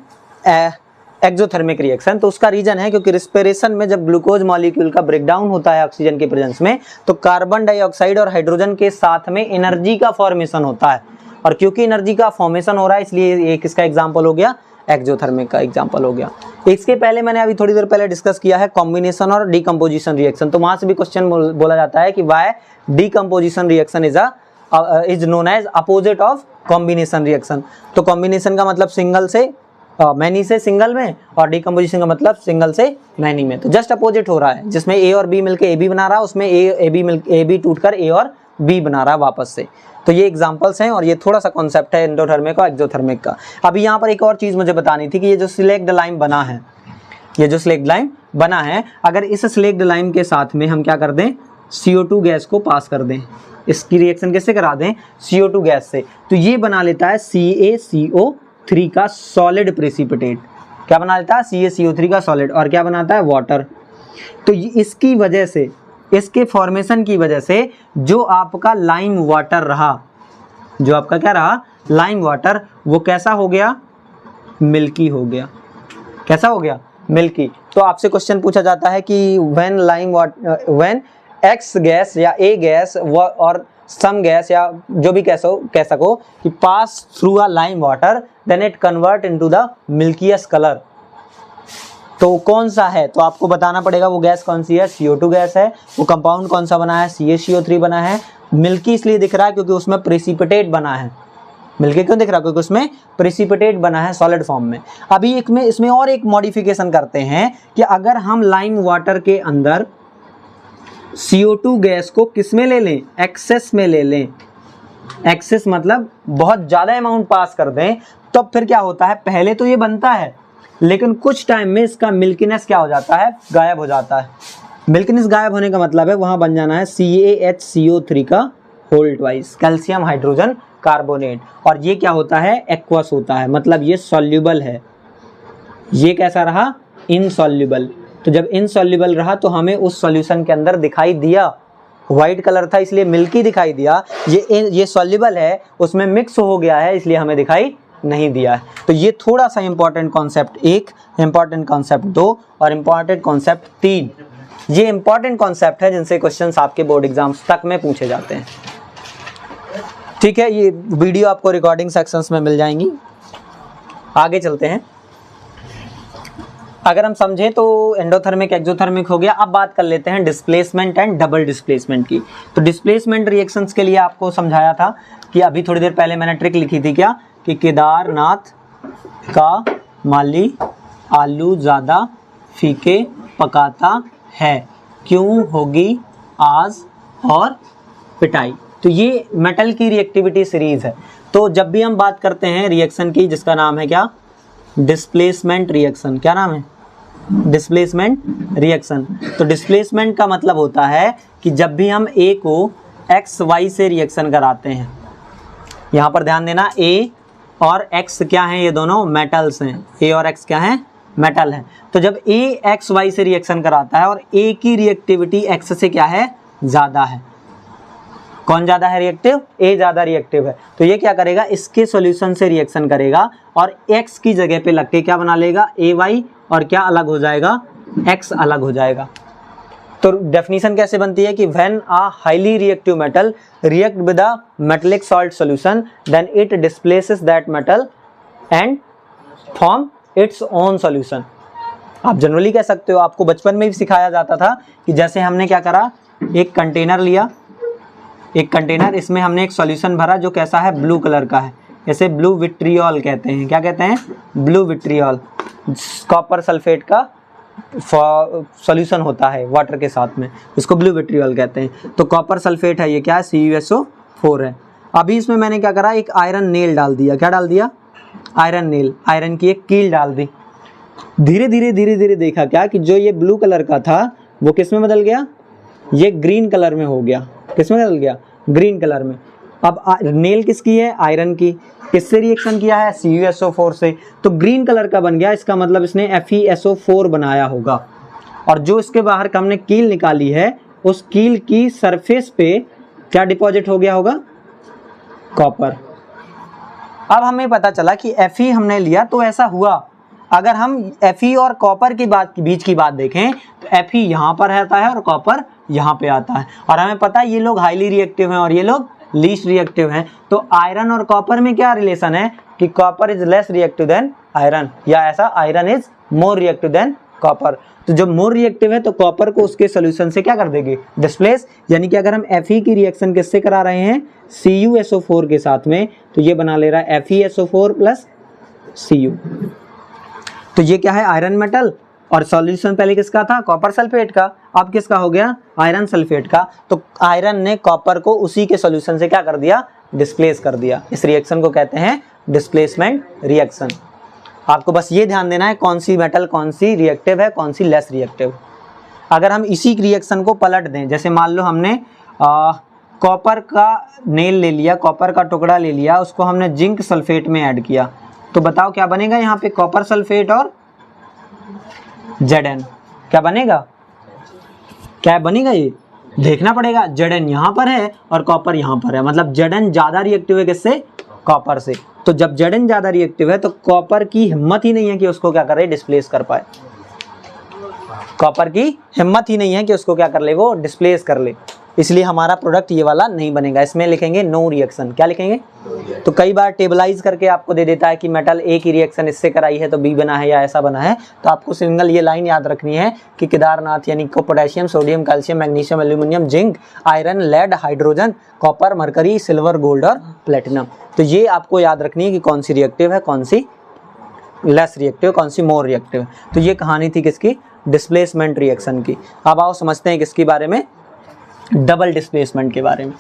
exothermic reaction, तो उसका रीजन है क्योंकि रेस्पिरेशन में जब ग्लूकोज मॉलिक्यूल का ब्रेकडाउन होता है ऑक्सीजन के प्रेजेंस में, तो कार्बन डाइऑक्साइड और हाइड्रोजन के साथ में एनर्जी का फॉर्मेशन होता है, और क्योंकि एनर्जी का फॉर्मेशन हो रहा है इसलिए ये किसका एग्जाम्पल हो गया, एक्सोथर्मिक का एग्जाम्पल हो गया। इसके पहले मैंने अभी थोड़ी देर पहले डिस्कस किया है कॉम्बिनेशन और डीकम्पोजिशन रिएक्शन, तो वहां से भी क्वेश्चन बोला जाता है कि why decomposition reaction is known as opposite of combination reaction. तो कॉम्बिनेशन का मतलब सिंगल से मैनी से सिंगल में, और डीकम्पोजिशन का मतलब सिंगल से मैनी में, तो जस्ट अपोजिट हो रहा है। जिसमें ए और बी मिलकर ए बी बना रहा है, उसमें ए बी टूटकर ए और बी बना रहा है वापस से। तो ये एग्जांपल्स हैं और ये थोड़ा सा कॉन्सेप्ट है एंडोथर्मिक और एक्सोथर्मिक का। अभी यहाँ पर एक और चीज़ मुझे बतानी थी कि ये जो सिलेक्ट लाइन बना है, अगर इस सिलेक्ट लाइन के साथ में हम क्या कर दें, CO2 गैस को पास कर दें, इसकी रिएक्शन कैसे करा दें, CO2 गैस से, तो ये बना लेता है CaCO3 का सॉलिड प्रेसिपिटेट। क्या बना लेता है, CaCO3 का सॉलिड, और क्या बनाता है, वाटर। तो इसकी वजह से, इसके फॉर्मेशन की वजह से जो आपका लाइम वाटर रहा, जो आपका क्या रहा, लाइम वाटर, वो कैसा हो गया, मिल्की हो गया। कैसा हो गया, मिल्की। तो आपसे क्वेश्चन पूछा जाता है कि व्हेन एक्स गैस या ए गैस और सम गैस या जो भी कह सको कि pass through a lime water then it convert into the milkious colour, तो कौन सा है, तो आपको बताना पड़ेगा वो गैस कौन सी है, CO2 गैस है। वो कंपाउंड कौन सा बना है, CaCO3 बना है। मिल्की इसलिए दिख रहा है क्योंकि उसमें प्रेसिपिटेट बना है। मिल्की क्यों दिख रहा है, क्योंकि उसमें प्रेसिपिटेट बना है सॉलिड फॉर्म में। अभी इसमें और एक मॉडिफिकेशन करते हैं कि अगर हम लाइम वाटर के अंदर CO2 गैस को किस में ले लें, एक्सेस में ले लें, एक्सेस मतलब बहुत ज़्यादा अमाउंट पास कर दें, तो फिर क्या होता है, पहले तो ये बनता है लेकिन कुछ टाइम में इसका मिल्कीनेस क्या हो जाता है, गायब हो जाता है। मिल्कीनेस गायब होने का मतलब है वहाँ बन जाना है CaHCO3 का whole twice, calcium hydrogen carbonate, और ये क्या होता है, एक्वस होता है, मतलब ये सॉल्युबल है। ये कैसा रहा, इनसॉल्युबल। तो जब इनसॉल्युबल रहा तो हमें उस सॉल्यूशन के अंदर दिखाई दिया, व्हाइट कलर था इसलिए मिल्की दिखाई दिया। ये सॉल्युबल है, उसमें मिक्स हो गया है इसलिए हमें दिखाई नहीं दिया है। तो ये थोड़ा सा इंपॉर्टेंट कॉन्सेप्ट 1, इंपॉर्टेंट कॉन्सेप्ट 2 और इंपॉर्टेंट कॉन्सेप्ट 3, ये इंपॉर्टेंट कॉन्सेप्ट है जिनसे क्वेश्चंस आपके बोर्ड एग्जाम्स तक में पूछे जाते हैं। ठीक है, ये वीडियो आपको रिकॉर्डिंग सेक्शंस में मिल जाएंगी। आगे चलते हैं। अगर हम समझें तो एंडोथर्मिक एक्सोथर्मिक हो गया। अब बात कर लेते हैं डिस्प्लेसमेंट एंड डबल डिस्प्लेसमेंट की। तो डिस्प्लेसमेंट रिएक्शंस के लिए आपको समझाया था कि अभी थोड़ी देर पहले मैंने ट्रिक लिखी थी क्या, कि केदारनाथ का माली आलू ज़्यादा फीके पकाता है, क्यों होगी आज और पिटाई। तो ये मेटल की रिएक्टिविटी सीरीज है। तो जब भी हम बात करते हैं रिएक्शन की जिसका नाम है क्या, डिस्प्लेसमेंट रिएक्शन, क्या नाम है, डिस्प्लेसमेंट रिएक्शन। तो डिस्प्लेसमेंट का मतलब होता है कि जब भी हम A को XY से रिएक्शन कराते हैं, यहाँ पर ध्यान देना A और X क्या हैं, ये दोनों मेटल्स हैं, A और X क्या हैं, मेटल है। तो जब A XY से रिएक्शन कराता है और A की रिएक्टिविटी X से क्या है, ज़्यादा है, कौन ज़्यादा है रिएक्टिव, A ज़्यादा रिएक्टिव है, तो ये क्या करेगा, इसके सॉल्यूशन से रिएक्शन करेगा और X की जगह पे लग के क्या बना लेगा, AY, और क्या अलग हो जाएगा, X अलग हो जाएगा। तो डेफिनेशन कैसे बनती है कि when a highly reactive metal react with a metallic salt solution then it displaces that metal and form its own solution. आप जनरली कह सकते हो, आपको बचपन में भी सिखाया जाता था कि जैसे हमने क्या करा, एक कंटेनर लिया, एक कंटेनर, इसमें हमने एक सॉल्यूशन भरा जो कैसा है, ब्लू कलर का है, इसे ब्लू विट्रियोल कहते हैं। क्या कहते हैं? Blue vitriol. कॉपर सल्फेट का सॉल्यूशन होता है वाटर के साथ में, इसको ब्लू विट्रियोल कहते हैं। तो कॉपर सल्फेट है, ये क्या है, CuSO4 है। अभी इसमें मैंने क्या करा, एक आयरन नेल डाल दिया। क्या डाल दिया? आयरन नेल, आयरन की एक कील डाल दी। धीरे धीरे देखा क्या कि जो ये ब्लू कलर का था वो किस में बदल गया, ये ग्रीन कलर में हो गया। किस में बदल गया? ग्रीन कलर में। अब नेल किसकी है? आयरन की। किससे रिएक्शन किया है? CuSO4 से। तो ग्रीन कलर का बन गया, इसका मतलब इसने FeSO4 बनाया होगा। और जो इसके बाहर हमने कील निकाली है, उस कील की सरफेस पे क्या डिपॉजिट हो गया होगा? कॉपर। अब हमें पता चला कि Fe हमने लिया तो ऐसा हुआ। अगर हम Fe और कॉपर की बीच की बात देखें तो Fe यहाँ पर रहता है और कॉपर यहाँ पे आता है। और हमें पता है ये लोग हाईली रिएक्टिव हैं और ये लोग लीस्ट रिएक्टिव हैं। तो आयरन और कॉपर में क्या रिलेशन है कि copper is less reactive than iron, या ऐसा iron is more reactive than copper. तो जब मोर रिएक्टिव है तो कॉपर को उसके सोल्यूशन से क्या कर देंगे? डिस्प्लेस। यानी कि अगर हम Fe की रिएक्शन किससे करा रहे हैं? CuSO4 के साथ में, तो ये बना ले रहा है FeSO4 प्लस Cu। तो ये क्या है? Iron metal. और सॉल्यूशन पहले किसका था? कॉपर सल्फेट का। अब किसका हो गया? आयरन सल्फेट का। तो आयरन ने कॉपर को उसी के सॉल्यूशन से क्या कर दिया? डिस्प्लेस कर दिया। इस रिएक्शन को कहते हैं डिस्प्लेसमेंट रिएक्शन। आपको बस ये ध्यान देना है कौन सी मेटल कौन सी रिएक्टिव है, कौन सी लेस रिएक्टिव। अगर हम इसी रिएक्शन को पलट दें, जैसे मान लो हमने कॉपर का नेल ले लिया, कॉपर का टुकड़ा ले लिया, उसको हमने जिंक सल्फेट में ऐड किया, तो बताओ क्या बनेगा? यहाँ पे कॉपर सल्फेट और Zn क्या बनेगा? क्या बनेगा? ये देखना पड़ेगा। Zn यहाँ पर है और कॉपर यहाँ पर है, मतलब Zn ज्यादा रिएक्टिव है किससे? कॉपर से। तो जब Zn ज्यादा रिएक्टिव है तो कॉपर की हिम्मत ही नहीं है कि उसको क्या करे? डिस्प्लेस कर पाए। कॉपर की हिम्मत ही नहीं है कि उसको क्या कर ले? वो डिस्प्लेस कर ले। इसलिए हमारा प्रोडक्ट ये वाला नहीं बनेगा। इसमें लिखेंगे नो रिएक्शन। क्या लिखेंगे? तो कई बार टेबलाइज करके आपको दे देता है कि मेटल ए की रिएक्शन इससे कराई है तो बी बना है या ऐसा बना है। तो आपको सिंगल ये लाइन याद रखनी है कि केदारनाथ यानी को potassium, sodium, calcium, magnesium, aluminium, zinc, iron, lead, hydrogen, copper, mercury, silver, gold और प्लेटिनम। तो ये आपको याद रखनी है कि कौन सी रिएक्टिव है, कौन सी लेस रिएक्टिव, कौन सी मोर रिएक्टिव। तो ये कहानी थी किसकी? डिस्प्लेसमेंट रिएक्शन की। अब आओ समझते हैं किसके बारे में? डबल डिस्प्लेसमेंट के बारे में।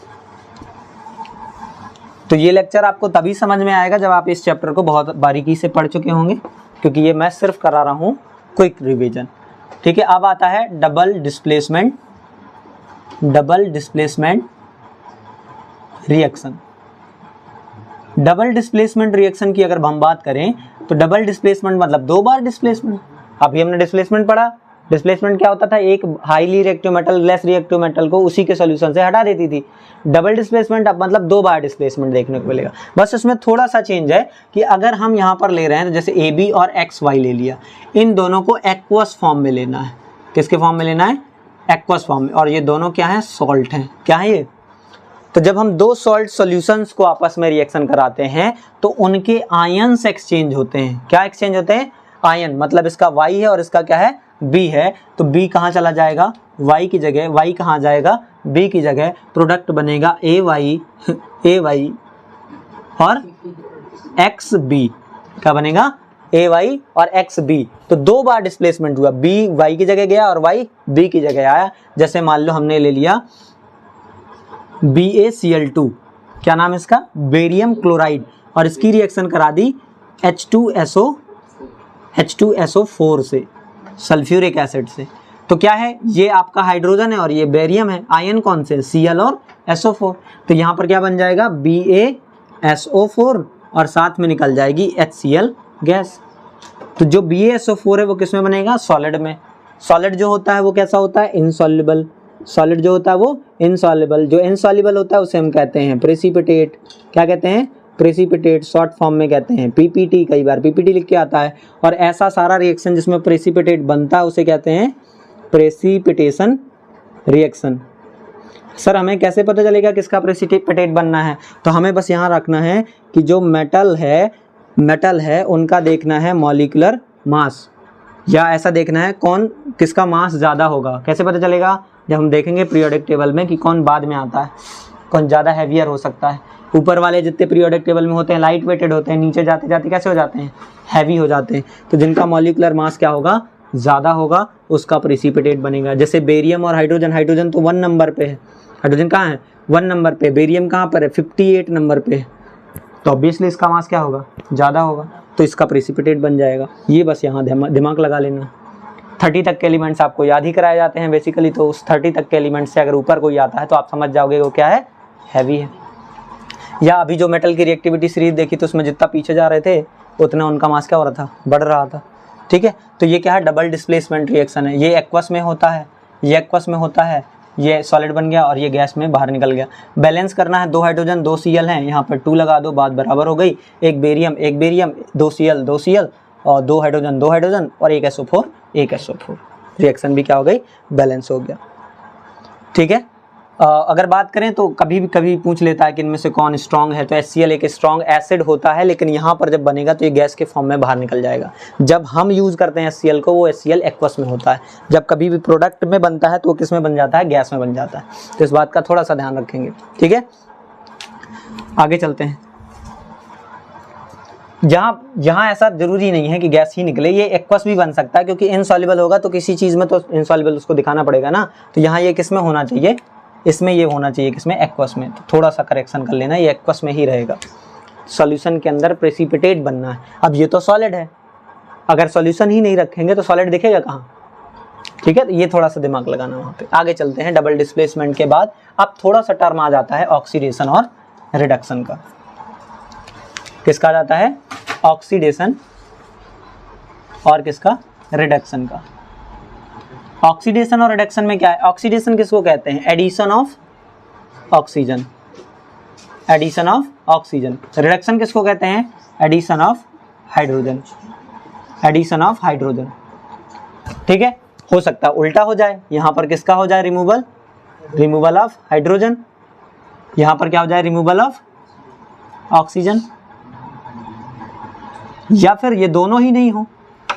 तो ये लेक्चर आपको तभी समझ में आएगा जब आप इस चैप्टर को बहुत बारीकी से पढ़ चुके होंगे, क्योंकि ये मैं सिर्फ करा रहा हूँ क्विक रिवीजन। ठीक है, अब आता है double displacement reaction. Double displacement reaction की अगर हम बात करें तो डबल डिस्प्लेसमेंट मतलब दो बार डिस्प्लेसमेंट। अभी हमने डिस्प्लेसमेंट पढ़ा। डिस्प्लेसमेंट क्या होता था? एक highly reactive metal less reactive metal को उसी के सॉल्यूशन से हटा देती थी। डबल डिस्प्लेसमेंट अब मतलब दो बार डिस्प्लेसमेंट देखने को मिलेगा। बस इसमें थोड़ा सा चेंज है कि अगर हम यहाँ पर ले रहे हैं तो जैसे AB और XY ले लिया, इन दोनों को एक्वस फॉर्म में लेना है। किसके फॉर्म में लेना है? एक्वस फॉर्म में। और ये दोनों क्या है? सॉल्ट हैं। क्या है ये? तो जब हम दो सॉल्ट सॉल्यूशंस को आपस में रिएक्शन कराते हैं तो उनके आयन्स एक्सचेंज होते हैं। क्या एक्सचेंज होते हैं? आयन। मतलब इसका Y है और इसका क्या है? B है। तो B कहाँ चला जाएगा? Y की जगह। Y कहाँ जाएगा? B की जगह। प्रोडक्ट बनेगा AY और XB। क्या बनेगा? AY और XB। तो दो बार डिस्प्लेसमेंट हुआ। B Y की जगह गया और Y B की जगह आया। जैसे मान लो हमने ले लिया BaCl2, क्या नाम है इसका? बेरियम क्लोराइड, और इसकी रिएक्शन करा दी H2SO4 से, सल्फ्यूरिक एसिड से। तो क्या है? ये आपका हाइड्रोजन है और ये बेरियम है। आयन कौन से? Cl और SO4। तो यहाँ पर क्या बन जाएगा? BaSO4 और साथ में निकल जाएगी HCl गैस। तो जो BaSO4 है वो किस में बनेगा? सॉलिड में। सॉलिड जो होता है वो कैसा होता है? इनसॉल्युबल। सॉलिड जो होता है वो इनसॉल्युबल। जो इनसॉल्युबल होता है उसे हम कहते हैं प्रेसिपिटेट। क्या कहते हैं? प्रेसिपिटेट। शॉर्ट फॉर्म में कहते हैं PPT। कई बार PPT लिख के आता है। और ऐसा सारा रिएक्शन जिसमें प्रेसिपिटेट बनता है उसे कहते हैं प्रेसिपिटेशन रिएक्शन। सर हमें कैसे पता चलेगा किसका प्रेसिपिटेट बनना है? तो हमें बस यहाँ रखना है कि जो मेटल है उनका देखना है मॉलिक्यूलर मास। या ऐसा देखना है कौन किसका मास ज़्यादा होगा। कैसे पता चलेगा? जब हम देखेंगे पीरियोडिक टेबल में कि कौन बाद में आता है, कौन ज़्यादा हैवियर हो सकता है। ऊपर वाले जितने पीरियोडिक टेबल में होते हैं लाइट वेटेड होते हैं, नीचे जाते जाते कैसे हो जाते हैं? हैवी हो जाते हैं। तो जिनका मॉलिक्यूलर मास क्या होगा? ज़्यादा होगा, उसका प्रेसिपिटेट बनेगा। जैसे बेरियम और हाइड्रोजन, हाइड्रोजन तो 1 नंबर पे है, हाइड्रोजन कहाँ है? 1 नंबर पे। बेरियम कहाँ पर है? 58 नंबर पे है। तो ऑब्वियसली इसका मास क्या होगा? ज़्यादा होगा, तो इसका प्रेसिपिटेट बन जाएगा। ये बस यहाँ दिमाग लगा लेना। 30 तक के एलिमेंट्स आपको याद ही कराए जाते हैं बेसिकली, तो उस 30 तक के एलिमेंट्स से अगर ऊपर कोई आता है तो आप समझ जाओगे वो क्या है? हैवी है। या अभी जो मेटल की रिएक्टिविटी सीरीज देखी तो उसमें जितना पीछे जा रहे थे उतना उनका मास क्या हो रहा था? बढ़ रहा था। ठीक है, तो ये क्या है? डबल डिस्प्लेसमेंट रिएक्शन है। ये एक्वस में होता है, ये एक्वस में होता है, ये सॉलिड बन गया और ये गैस में बाहर निकल गया। बैलेंस करना है, 2 हाइड्रोजन 2 Cl हैं, यहाँ पर 2 लगा दो, बात बराबर हो गई। एक बेरियम 2 Cl 2 Cl और 2 हाइड्रोजन 2 हाइड्रोजन और एक SO4 1 SO4। रिएक्शन भी क्या हो गई? बैलेंस हो गया। ठीक है, अगर बात करें तो कभी पूछ लेता है कि इनमें से कौन स्ट्रॉन्ग है, तो HCl एक स्ट्रॉन्ग एसिड होता है, लेकिन यहाँ पर जब बनेगा तो ये गैस के फॉर्म में बाहर निकल जाएगा। जब हम यूज़ करते हैं HCl को, वो HCl एक्वस में होता है। जब कभी भी प्रोडक्ट में बनता है तो वो किस में बन जाता है? गैस में बन जाता है। तो इस बात का थोड़ा सा ध्यान रखेंगे। ठीक है, आगे चलते हैं। यहाँ ऐसा जरूरी नहीं है कि गैस ही निकले, ये एक्वस भी बन सकता है, क्योंकि इनसॉल्युबल होगा तो किसी चीज़ में तो इनसॉल्युबल उसको दिखाना पड़ेगा ना। तो यहाँ ये किस में होना चाहिए? इसमें ये होना चाहिए, किसमें? एक्वस में। तो थोड़ा सा करेक्शन कर लेना, ये एक्वस में ही रहेगा। सॉल्यूशन के अंदर प्रेसिपिटेट बनना है। अब ये तो सॉलिड है, अगर सॉल्यूशन ही नहीं रखेंगे तो सॉलिड दिखेगा कहाँ? ठीक है, तो ये थोड़ा सा दिमाग लगाना वहाँ पे। आगे चलते हैं। डबल डिस्प्लेसमेंट के बाद अब थोड़ा सा टर्म आ जाता है ऑक्सीडेशन और रिडक्शन का। किसका आ जाता है? ऑक्सीडेशन और किसका? रिडक्शन का। ऑक्सीडेशन और रिडक्शन में क्या है? ऑक्सीडेशन किसको कहते हैं? Addition of oxygen, addition of oxygen. Reduction किसको कहते हैं? Addition of hydrogen, addition of hydrogen. ठीक है, हो सकता है उल्टा हो जाए, यहाँ पर किसका हो जाए? Removal, removal of hydrogen. यहाँ पर क्या हो जाए? Removal of oxygen. या फिर ये दोनों ही नहीं हो।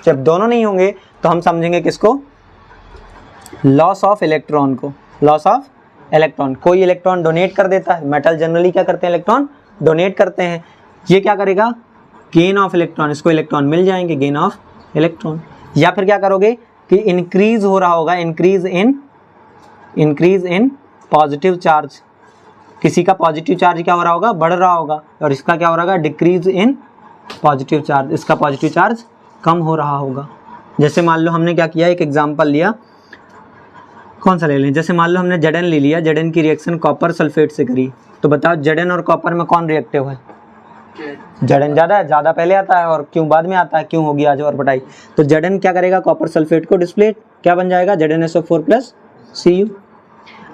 जब दोनों नहीं होंगे तो हम समझेंगे किसको? लॉस ऑफ इलेक्ट्रॉन को, लॉस ऑफ इलेक्ट्रॉन। कोई इलेक्ट्रॉन डोनेट कर देता है, मेटल जनरली क्या करते हैं? इलेक्ट्रॉन डोनेट करते हैं। ये क्या करेगा? गेन ऑफ इलेक्ट्रॉन, इसको इलेक्ट्रॉन मिल जाएंगे, गेन ऑफ इलेक्ट्रॉन। या फिर क्या करोगे कि इंक्रीज हो रहा होगा, इंक्रीज इन पॉजिटिव चार्ज। किसी का पॉजिटिव चार्ज क्या हो रहा होगा? बढ़ रहा होगा, और इसका क्या हो रहा होगा? डिक्रीज इन पॉजिटिव चार्ज, इसका पॉजिटिव चार्ज कम हो रहा होगा। जैसे मान लो हमने क्या किया, एक एग्जांपल लिया, कौन सा ले लें? जैसे मान लो हमने Zn ले लिया, Zn की रिएक्शन कॉपर सल्फेट से करी, तो बताओ Zn और कॉपर में कौन रिएक्टिव है? Zn ज़्यादा है, ज़्यादा पहले आता है और क्यों बाद में आता है? क्यों होगी आज और बताई। तो Zn क्या करेगा? कॉपर सल्फेट को डिस्प्लेट, क्या बन जाएगा? ZnSO4 + Cu।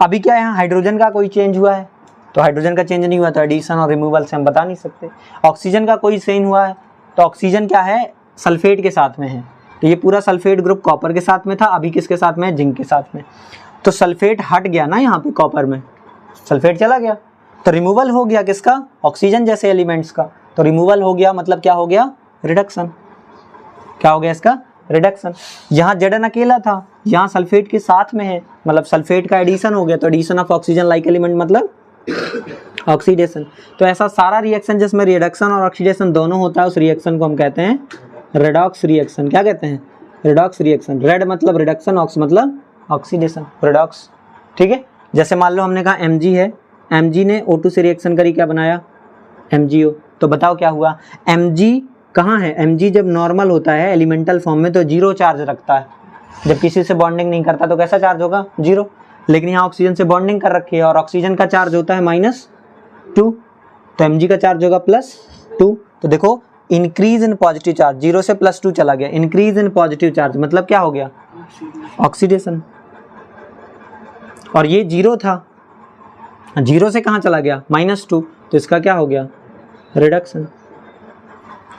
अभी क्या यहाँ हाइड्रोजन का कोई चेंज हुआ है? तो हाइड्रोजन का चेंज नहीं हुआ, तो एडिशन और रिमूवल से हम बता नहीं सकते। ऑक्सीजन का कोई चेंज हुआ है, तो ऑक्सीजन क्या है? सल्फेट के साथ में है, तो ये पूरा सल्फेट ग्रुप कॉपर के साथ में था, अभी किसके साथ में है? जिंक के साथ में। तो सल्फेट हट गया ना, यहाँ पे कॉपर में सल्फेट चला गया, तो रिमूवल हो गया किसका? ऑक्सीजन जैसे एलिमेंट्स का। तो रिमूवल हो गया मतलब क्या हो गया? रिडक्शन। क्या हो गया इसका? रिडक्शन। यहाँ Zn अकेला था, यहाँ सल्फेट के साथ में है, मतलब सल्फेट का एडिशन हो गया, तो addition of oxygen like element मतलब ऑक्सीडेशन। तो ऐसा सारा रिएक्शन जिसमें रिडक्शन और ऑक्सीडेशन दोनों होता है, उस रिएक्शन को हम कहते हैं रेडॉक्स रिएक्शन। क्या कहते हैं? Redox reaction. रेड मतलब रिडक्शन, ऑक्स मतलब ऑक्सीडेशन, रेडॉक्स। ठीक है, जैसे मान लो हमने कहा Mg है, Mg ने O2 से रिएक्शन करी, क्या बनाया? MgO। तो बताओ क्या हुआ? Mg कहाँ है? Mg जब नॉर्मल होता है एलिमेंटल फॉर्म में तो 0 चार्ज रखता है, जब किसी से बॉन्डिंग नहीं करता तो कैसा चार्ज होगा? 0। लेकिन यहाँ ऑक्सीजन से बॉन्डिंग कर रखी है और ऑक्सीजन का चार्ज होता है -2, तो Mg का चार्ज होगा +2। तो देखो इंक्रीज इन पॉजिटिव चार्ज, 0 से +2 चला गया, इंक्रीज इन पॉजिटिव चार्ज मतलब क्या हो गया? ऑक्सीडेशन। और ये 0 था, 0 से कहाँ चला गया? -2, तो इसका क्या हो गया? रिडक्शन।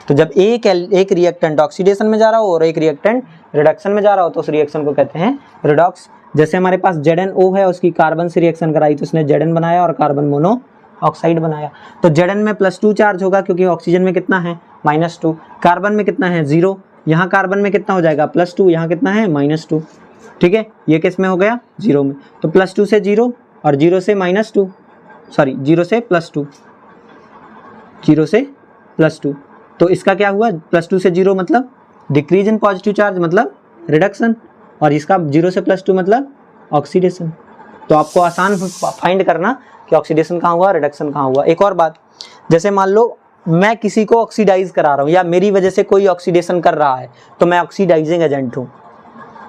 तो जब एक रिएक्टेंट ऑक्सीडेशन में जा रहा हो और एक रिएक्टेंट रिडक्शन में जा रहा हो तो उस रिएक्शन को कहते हैं रिडॉक्स। जैसे हमारे पास ZnO है, उसकी कार्बन से रिएक्शन कराई तो उसने Zn बनाया और कार्बन मोनो ऑक्साइड बनाया। तो Zn में +2 चार्ज होगा क्योंकि ऑक्सीजन में कितना है? -2। कार्बन में कितना है? 0। यहाँ कार्बन में कितना हो जाएगा +2, यहाँ कितना है -2, ठीक है। ये किस में हो गया 0 में, तो +2 से 0 और 0 से -2, सॉरी 0 से +2, 0 से +2, तो इसका क्या हुआ +2 से 0 मतलब डिक्रीज इन पॉजिटिव चार्ज मतलब रिडक्शन, और इसका 0 से +2 मतलब ऑक्सीडेशन। तो आपको आसान फाइंड करना कि ऑक्सीडेशन कहाँ हुआ, रिडक्शन कहाँ हुआ। एक और बात, जैसे मान लो मैं किसी को ऑक्सीडाइज करा रहा हूँ या मेरी वजह से कोई ऑक्सीडेशन कर रहा है तो मैं ऑक्सीडाइजिंग एजेंट हूँ,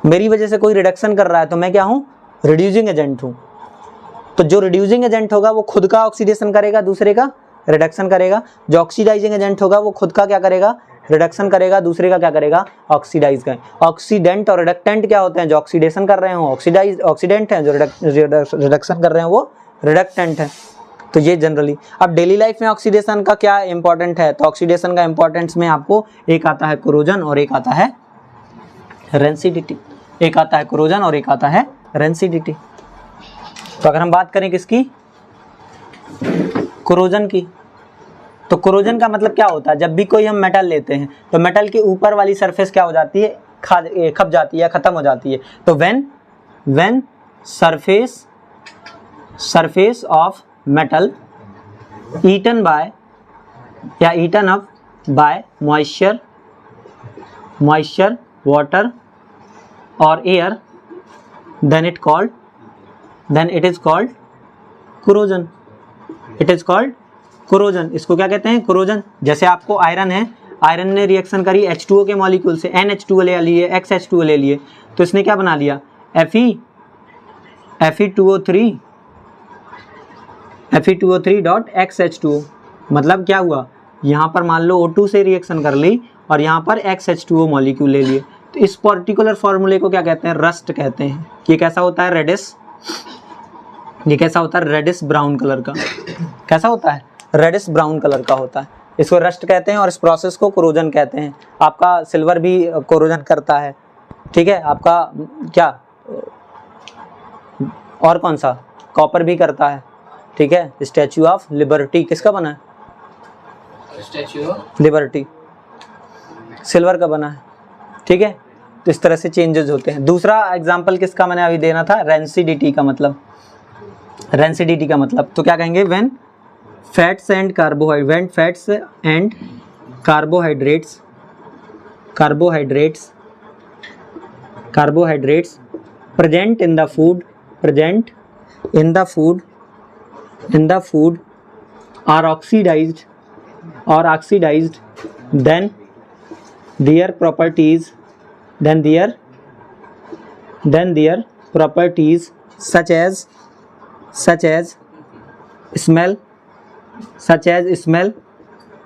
मेरी वजह से कोई रिडक्शन कर रहा है तो मैं क्या हूँ, रिड्यूसिंग एजेंट हूँ। तो जो रिड्यूसिंग एजेंट होगा वो खुद का ऑक्सीडेशन करेगा, दूसरे का रिडक्शन करेगा। जो ऑक्सीडाइजिंग एजेंट होगा वो खुद का क्या करेगा, रिडक्शन करेगा, दूसरे का क्या करेगा, ऑक्सीडाइज करेगा। ऑक्सीडेंट और रिडक्टेंट क्या होते हैं, जो ऑक्सीडेशन कर रहे हो ऑक्सीडेंट हैं, जो रिडक्शन कर रहे हैं वो रिडक्टेंट है। तो ये जनरली। अब डेली लाइफ में ऑक्सीडेशन का क्या इंपॉर्टेंट है, तो ऑक्सीडेशन का इंपॉर्टेंस में आपको एक आता है कोरोजन और एक आता है रेंसिडिटी, एक आता है कोरोजन और एक आता है रेंसिडिटी। तो अगर हम बात करें किसकी, कोरोजन की, तो कोरोजन का मतलब क्या होता है, जब भी कोई हम मेटल लेते हैं तो मेटल के ऊपर वाली सरफेस क्या हो जाती है, खप जाती है, खत्म हो जाती है। तो when surface of metal eaten by या eaten up by moisture, water और air, then it is called corrosion, it is called corrosion। इसको क्या कहते हैं, कोरोजन। जैसे आपको आयरन है, आयरन ने रिएक्शन करी H2O के मॉलिक्यूल से, NH2O ले लिए, XH2O ले लिए, तो इसने क्या बना लिया, Fe2O3.XH2O। मतलब क्या हुआ, यहाँ पर मान लो O2 से रिएक्शन कर ली और यहाँ पर XH2O मॉलिक्यूल ले लिए, तो इस पर्टिकुलर फॉर्मूले को क्या कहते हैं, रस्ट कहते हैं। ये कैसा होता है, रेडिश, ये कैसा होता है, रेडिश ब्राउन कलर का, कैसा होता है, रेडिश ब्राउन कलर का होता है, इसको रस्ट कहते हैं और इस प्रोसेस को कोरोजन कहते हैं। आपका सिल्वर भी कोरोजन करता है, ठीक है, आपका क्या और कौन सा, कॉपर भी करता है, ठीक है। स्टैच्यू ऑफ लिबर्टी किसका बना है, स्टैच्यू ऑफ लिबर्टी सिल्वर का बना है, ठीक है। तो इस तरह से चेंजेस होते हैं। दूसरा एग्जांपल किसका मैंने अभी देना था, रेंसिडिटी का मतलब, रेंसिडिटी का मतलब तो क्या कहेंगे, when fats and carbohydrates present in the food are oxidized then their properties such as smell,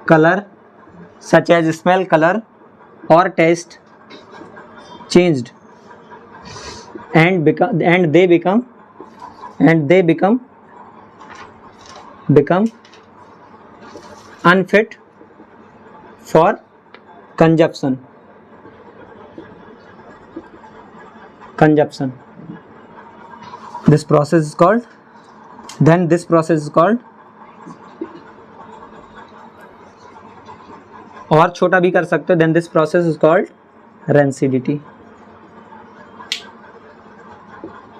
color or taste changed, and they become unfit for consumption. This process is called और छोटा भी कर सकते हो, then this process is called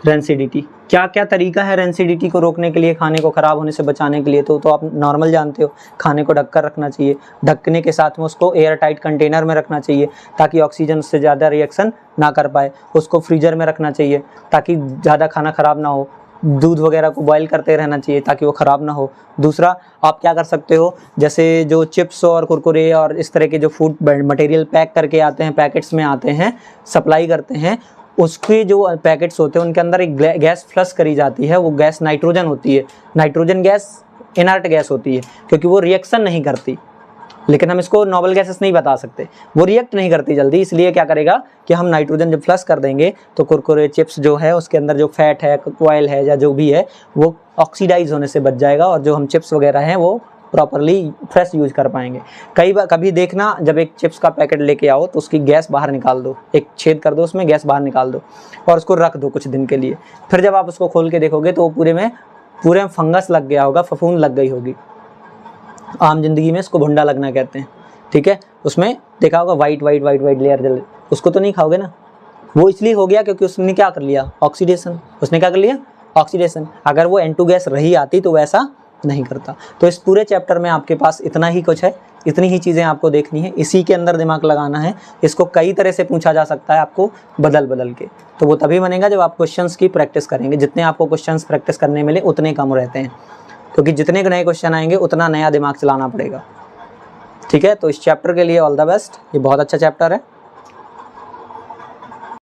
rancidity. क्या क्या तरीका है रेंसिडिटी को रोकने के लिए, खाने को ख़राब होने से बचाने के लिए, तो आप नॉर्मल जानते हो, खाने को ढक कर रखना चाहिए, ढकने के साथ में उसको एयर टाइट कंटेनर में रखना चाहिए ताकि ऑक्सीजन से ज़्यादा रिएक्शन ना कर पाए, उसको फ्रीजर में रखना चाहिए ताकि ज़्यादा खाना ख़राब ना हो, दूध वगैरह को बॉईल करते रहना चाहिए ताकि वो ख़राब ना हो। दूसरा आप क्या कर सकते हो, जैसे जो चिप्स और कुरकुरे और इस तरह के जो फूड मटेरियल पैक करके आते हैं, पैकेट्स में आते हैं, सप्लाई करते हैं, उसके जो पैकेट्स होते हैं उनके अंदर एक गैस फ्लश करी जाती है, वो गैस नाइट्रोजन होती है। नाइट्रोजन गैस इनर्ट गैस होती है क्योंकि वो रिएक्शन नहीं करती, लेकिन हम इसको नोबल गैसेस नहीं बता सकते, वो रिएक्ट नहीं करती जल्दी, इसलिए क्या करेगा कि हम नाइट्रोजन जब फ्लश कर देंगे तो कुरकुरे चिप्स जो है उसके अंदर जो फैट है, ऑयल है या जो भी है वो ऑक्सीडाइज होने से बच जाएगा और जो हम चिप्स वगैरह हैं वो प्रॉपरली फ्रेश यूज कर पाएंगे। कभी देखना, जब एक चिप्स का पैकेट लेके आओ तो उसकी गैस बाहर निकाल दो, एक छेद कर दो उसमें, गैस बाहर निकाल दो और उसको रख दो कुछ दिन के लिए। फिर जब आप उसको खोल के देखोगे तो वो पूरे में फंगस लग गया होगा, फफूंद लग गई होगी। आम जिंदगी में इसको भुंडा लगना कहते हैं। ठीक है, उसमें देखा होगा white white white white layer, उसको तो नहीं खाओगे ना। वो इसलिए हो गया क्योंकि उसने क्या कर लिया, ऑक्सीडेशन, उसने क्या कर लिया, ऑक्सीडेशन। अगर वो N2 गैस रही आती तो वैसा नहीं करता। तो इस पूरे चैप्टर में आपके पास इतना ही कुछ है, इतनी ही चीज़ें आपको देखनी है, इसी के अंदर दिमाग लगाना है। इसको कई तरह से पूछा जा सकता है आपको बदल बदल के, तो वो तभी बनेगा जब आप क्वेश्चंस की प्रैक्टिस करेंगे। जितने आपको क्वेश्चंस प्रैक्टिस करने मिले उतने कम रहते हैं, क्योंकि जितने नए क्वेश्चन आएंगे उतना नया दिमाग चलाना पड़ेगा। ठीक है, तो इस चैप्टर के लिए ऑल द बेस्ट, ये बहुत अच्छा चैप्टर है।